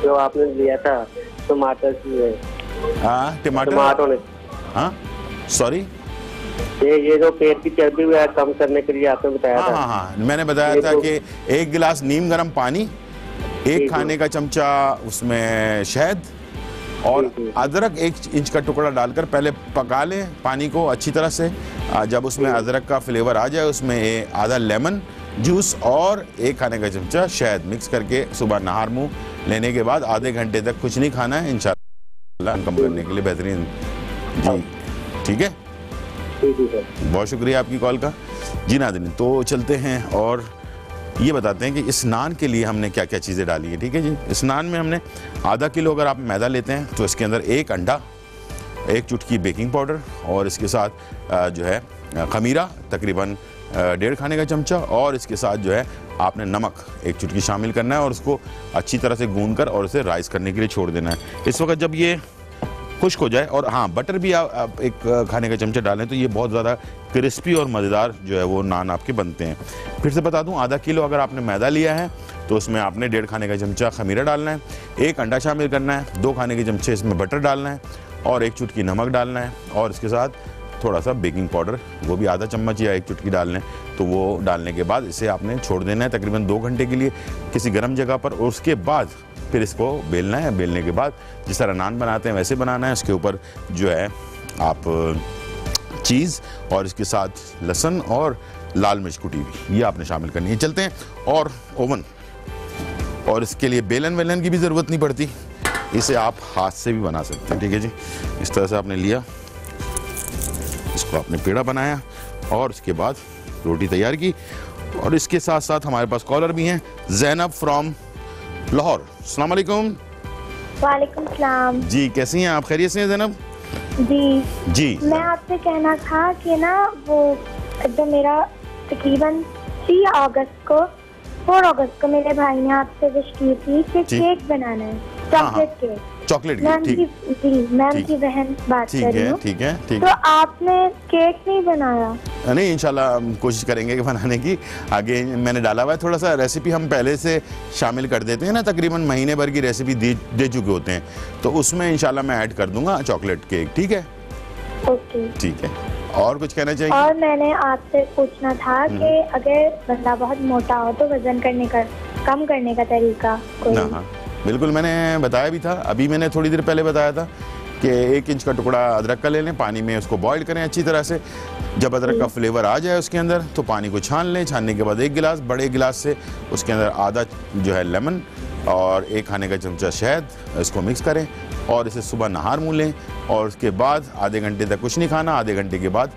Speaker 7: जो आपने लिया था टमाटर की।
Speaker 2: हाँ टमाटर, हाँ सॉरी,
Speaker 7: ये जो पेट की चर्बी है कम करने के लिए आपने बताया था।
Speaker 2: हाँ, मैंने बताया था कि 1 गिलास नीम गर्म पानी, 1 खाने का चमचा उसमें शहद और अदरक 1 इंच का टुकड़ा डालकर पहले पका लें पानी को अच्छी तरह से। जब उसमें अदरक का फ्लेवर आ जाए उसमें आधा लेमन जूस और 1 खाने का चमचा शहद मिक्स करके सुबह नहार मुंह लेने के बाद आधे घंटे तक कुछ नहीं खाना है, इंशाल्लाह कम करने के लिए बेहतरीन। जी ठीक है, बहुत शुक्रिया आपकी कॉल का। जी नाज़रीन, तो चलते हैं और ये बताते हैं कि इस नान के लिए हमने क्या क्या चीज़ें डाली हैं। ठीक है जी, इस नान में हमने आधा किलो अगर आप मैदा लेते हैं तो इसके अंदर 1 अंडा, 1 चुटकी बेकिंग पाउडर और इसके साथ जो है खमीरा तकरीबन 1.5 खाने का चमचा, और इसके साथ जो है आपने नमक 1 चुटकी शामिल करना है और उसको अच्छी तरह से गूंद कर और उसे राइस करने के लिए छोड़ देना है। इस वक्त जब ये खुश्क हो जाए, और हाँ बटर भी आप 1 खाने का चमचा डालें तो ये बहुत ज़्यादा क्रिस्पी और मज़ेदार जो है वो नान आपके बनते हैं। फिर से बता दूं, आधा किलो अगर आपने मैदा लिया है तो उसमें आपने 1.5 खाने का चमचा खमीरा डालना है, 1 अंडा शामिल करना है, 2 खाने के चमचे इसमें बटर डालना है और 1 चुटकी नमक डालना है, और इसके साथ थोड़ा सा बेकिंग पाउडर, वो भी आधा चम्मच या 1 चुटकी डालना है। तो वो डालने के बाद इसे आपने छोड़ देना है तकरीबन 2 घंटे के लिए किसी गर्म जगह पर, और उसके बाद फिर इसको बेलना है। बेलने के बाद जिस तरह नान बनाते हैं वैसे बनाना है। उसके ऊपर जो है आप चीज़ और इसके साथ लहसुन और लाल मिर्च कुटी हुई ये आपने शामिल करनी है। चलते हैं और ओवन, और इसके लिए बेलन वेलन की भी ज़रूरत नहीं पड़ती, इसे आप हाथ से भी बना सकते हैं। ठीक है जी, इस तरह से आपने लिया, इसको आपने पेड़ा बनाया और उसके बाद रोटी तैयार की। और इसके साथ साथ हमारे पास कॉलर भी हैं, ज़ैनब फ्रॉम लाहौर। अस्सलाम वालेकुम।
Speaker 8: वालेकुम सलाम।
Speaker 2: जी कैसी हैं आप? खैरियत से हैं ज़ैनब? जी
Speaker 8: मैं आपसे कहना था कि ना वो जो मेरा तकरीबन 4 अगस्त को मेरे भाई ने आपसे विश की थी कि केक बनाना है, chocolate cake.
Speaker 2: Chocolate
Speaker 8: cake, ma'am की बहन बात कर रही हूँ।
Speaker 2: ठीक है।
Speaker 8: तो आपने केक नहीं बनाया?
Speaker 2: नहीं, इंशाल्लाह हम कोशिश करेंगे कि बनाने की। आगे मैंने डाला हुआ है थोड़ा सा, रेसिपी हम पहले से शामिल कर देते हैं ना, तकरीबन महीने भर की रेसिपी दे चुके होते हैं, तो उसमें इंशाल्लाह मैं ऐड कर दूंगा चॉकलेट केक। ठीक है, ओके ठीक है। और कुछ कहना चाहिए?
Speaker 8: और मैंने आपसे पूछना था कि अगर बंदा बहुत मोटा हो तो वजन कम करने का तरीका कोई?
Speaker 2: हाँ बिल्कुल, मैंने बताया भी था, अभी मैंने थोड़ी देर पहले बताया था कि 1 इंच का टुकड़ा अदरक का ले लें, पानी में उसको बॉईल करें अच्छी तरह से। जब अदरक का फ्लेवर आ जाए उसके अंदर तो पानी को छान लें, छानने के बाद 1 गिलास, बड़े गिलास से उसके अंदर आधा जो है लेमन और 1 खाने का चमचा शहद, इसको मिक्स करें और इसे सुबह नहार मुँह लें, और उसके बाद आधे घंटे तक कुछ नहीं खाना, आधे घंटे के बाद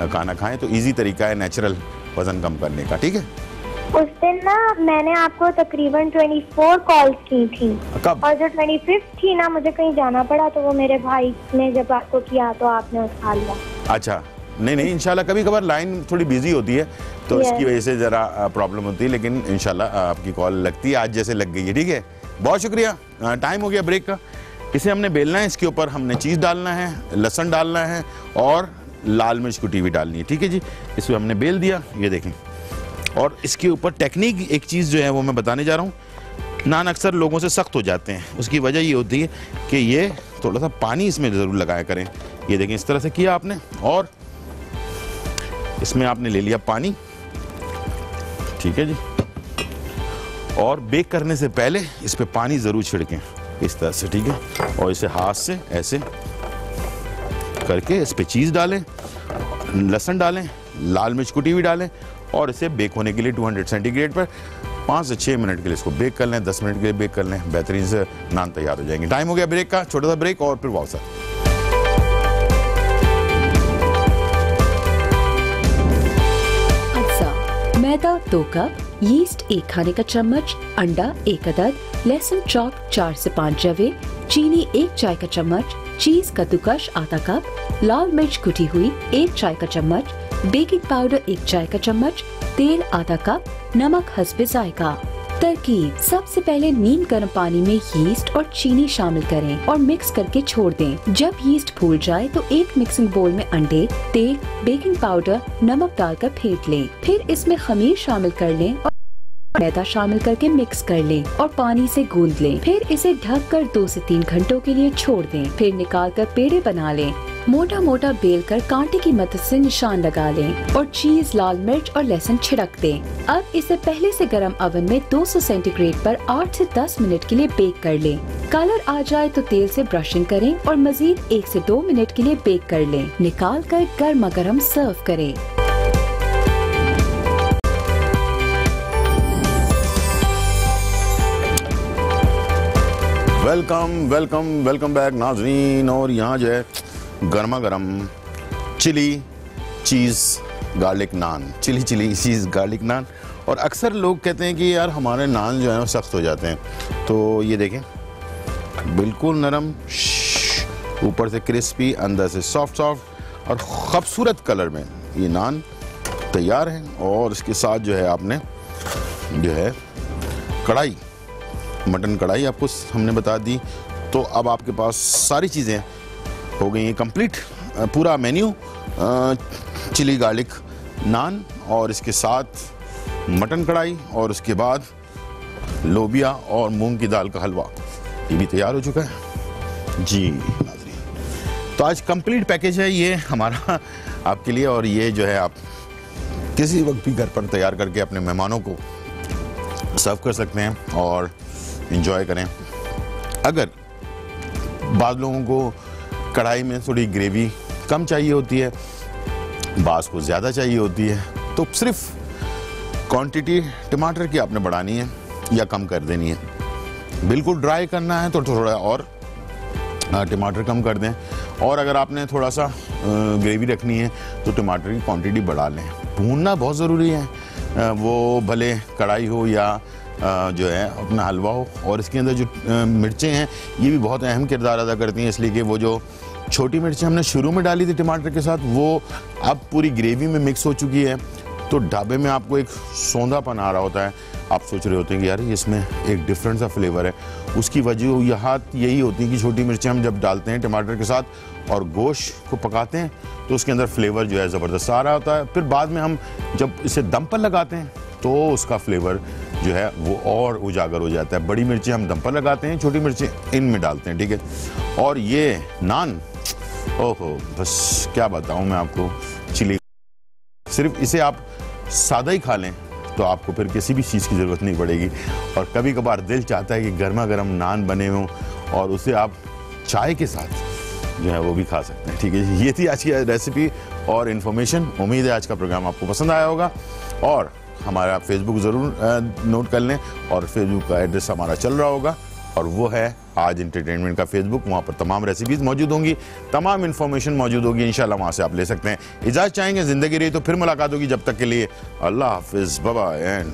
Speaker 2: खाना खाएं। तो ईजी तरीका है नेचुरल वज़न कम करने का। ठीक है,
Speaker 8: उस दिन ना मैंने आपको तकरीबन 24 कॉल्स की थी।
Speaker 2: कब?
Speaker 8: और जो 25 थी ना, मुझे कहीं जाना पड़ा तो वो मेरे भाई ने जब आपको किया तो आपने उठा लिया।
Speaker 2: अच्छा, नहीं इंशाल्लाह, कभी कभार लाइन थोड़ी बिजी होती है तो इसकी वजह से ज़रा प्रॉब्लम होती है, लेकिन इंशाल्लाह आपकी कॉल लगती है, आज जैसे लग गई है। ठीक है, बहुत शुक्रिया। टाइम हो गया ब्रेक का। इसे हमने बेलना है, इसके ऊपर हमने चीज़ डालना है, लहसुन डालना है और लाल मिर्च कुटी हुई डालनी है। ठीक है जी, इसमें हमने बेल दिया, ये देखें। और इसके ऊपर टेक्निक एक चीज़ जो है वो मैं बताने जा रहा हूँ। नान अक्सर लोगों से सख्त हो जाते हैं, उसकी वजह ये होती है कि ये थोड़ा सा पानी इसमें ज़रूर लगाया करें। ये देखें, इस तरह से किया आपने और इसमें आपने ले लिया पानी। ठीक है जी, और बेक करने से पहले इस पे पानी ज़रूर छिड़कें इस तरह से। ठीक है, और इसे हाथ से ऐसे करके इस पे चीज़ डालें, लहसुन डालें, लाल मिर्च कुटी हुई डालें और इसे बेक होने के लिए 200 सेंटीग्रेड पर 5 से 6 मिनट के लिए इसको बेक कर लें। 10 मिनट के लिए बेक कर लें, बेहतरीन से नान तैयार हो जाएंगे। टाइम हो गया ब्रेक का, छोटा सा ब्रेक और फिर वापस।
Speaker 5: मैदा 2 कप, यीस्ट 1 खाने का चम्मच, अंडा 1 अदद, लहसुन चॉप 4 से 5 जवे, चीनी 1 चाय का चम्मच, चीज कद्दूकस आधा कप, लाल मिर्च कुटी हुई 1 चाय का चम्मच, बेकिंग पाउडर 1 चाय का चम्मच, तेल आधा कप, नमक हस्बे जायका। तरकीब: सबसे पहले नीम गर्म पानी में यीस्ट और चीनी शामिल करें और मिक्स करके छोड़ दें। जब यीस्ट फूल जाए तो एक मिक्सिंग बोल में अंडे, तेल, बेकिंग पाउडर, नमक डालकर फेंट लें। फिर इसमें खमीर शामिल कर लें और मैदा शामिल करके मिक्स कर लें और पानी से गूंद लें। फिर इसे ढककर 2 से 3 घंटों के लिए छोड़ दें। फिर निकालकर पेड़े बना लें। मोटा मोटा बेल कर कांटे की मदद से निशान लगा लें और चीज, लाल मिर्च और लहसुन छिड़क दें। अब इसे पहले से गर्म ओवन में 200 सेंटीग्रेड पर 8 से 10 मिनट के लिए बेक कर लें। कलर आ जाए तो तेल से ब्रशिंग करें और मजीद 1 से 2 मिनट के लिए बेक कर लें। निकाल कर गर्मा गर्म सर्व करें।
Speaker 2: वेलकम बैक नाज़रीन। और यहाँ जो है गर्मा गर्म चिली चीज़ गार्लिक नान, चिली चीज़ गार्लिक नान। और अक्सर लोग कहते हैं कि यार हमारे नान जो है वो सख्त हो जाते हैं, तो ये देखें बिल्कुल नरम, ऊपर से क्रिस्पी, अंदर से सॉफ्ट और खूबसूरत कलर में ये नान तैयार है। और इसके साथ जो है आपने जो है कढ़ाई, मटन कढ़ाई आपको हमने बता दी। तो अब आपके पास सारी चीज़ें हो गई हैं कंप्लीट, पूरा मेन्यू चिली गार्लिक नान और इसके साथ मटन कढ़ाई और उसके बाद लोबिया और मूंग की दाल का हलवा, ये भी तैयार हो चुका है जी नाज़रीन। तो आज कंप्लीट पैकेज है ये हमारा आपके लिए। और ये जो है आप किसी वक्त भी घर पर तैयार करके अपने मेहमानों को सर्व कर सकते हैं और एंजॉय करें। अगर बाद लोगों को कढ़ाई में थोड़ी ग्रेवी कम चाहिए होती है, बास को ज़्यादा चाहिए होती है, तो सिर्फ क्वांटिटी टमाटर की आपने बढ़ानी है या कम कर देनी है। बिल्कुल ड्राई करना है तो थोड़ा और टमाटर कम कर दें। और अगर आपने थोड़ा सा ग्रेवी रखनी है तो टमाटर की क्वांटिटी बढ़ा लें। भूनना बहुत ज़रूरी है, वो भले कढ़ाई हो या जो है अपना हलवा हो। और इसके अंदर जो मिर्चें हैं ये भी बहुत अहम किरदार अदा करती हैं, इसलिए कि वो जो छोटी मिर्चें हमने शुरू में डाली थी टमाटर के साथ, वो अब पूरी ग्रेवी में मिक्स हो चुकी है। तो ढाबे में आपको एक सौंधापन आ रहा होता है, आप सोच रहे होते हैं कि यार इसमें एक डिफरेंट सा फ्लेवर है। उसकी वजह यहाँ यही होती है कि छोटी मिर्चें हम जब डालते हैं टमाटर के साथ और गोश्त को पकाते हैं तो उसके अंदर फ्लेवर जो है ज़बरदस्त आ रहा होता है। फिर बाद में हम जब इसे दम पर लगाते हैं तो उसका फ्लेवर जो है वो और उजागर हो जाता है। बड़ी मिर्चें हम दम पर लगाते हैं, छोटी मिर्चें इनमें डालते हैं, ठीक है। और ये नान, ओहो बस क्या बताऊं मैं आपको, चिली, सिर्फ इसे आप सादा ही खा लें तो आपको फिर किसी भी चीज़ की ज़रूरत नहीं पड़ेगी। और कभी कभार दिल चाहता है कि गर्मा गर्म नान बने हों और उसे आप चाय के साथ जो है वो भी खा सकते हैं, ठीक है। ये थी आज की रेसिपी और इन्फॉर्मेशन। उम्मीद है आज का प्रोग्राम आपको पसंद आया होगा। और हमारा फेसबुक ज़रूर नोट कर लें, और फेसबुक का एड्रेस हमारा चल रहा होगा और वो है आज एंटरटेनमेंट का फेसबुक। वहाँ पर तमाम रेसिपीज़ मौजूद होंगी, तमाम इन्फॉर्मेशन मौजूद होगी, इंशाल्लाह वहाँ से आप ले सकते हैं। इजाज़त चाहेंगे, ज़िंदगी रही तो फिर मुलाकात होगी। जब तक के लिए अल्लाह हाफिज़, बाय बाय एंड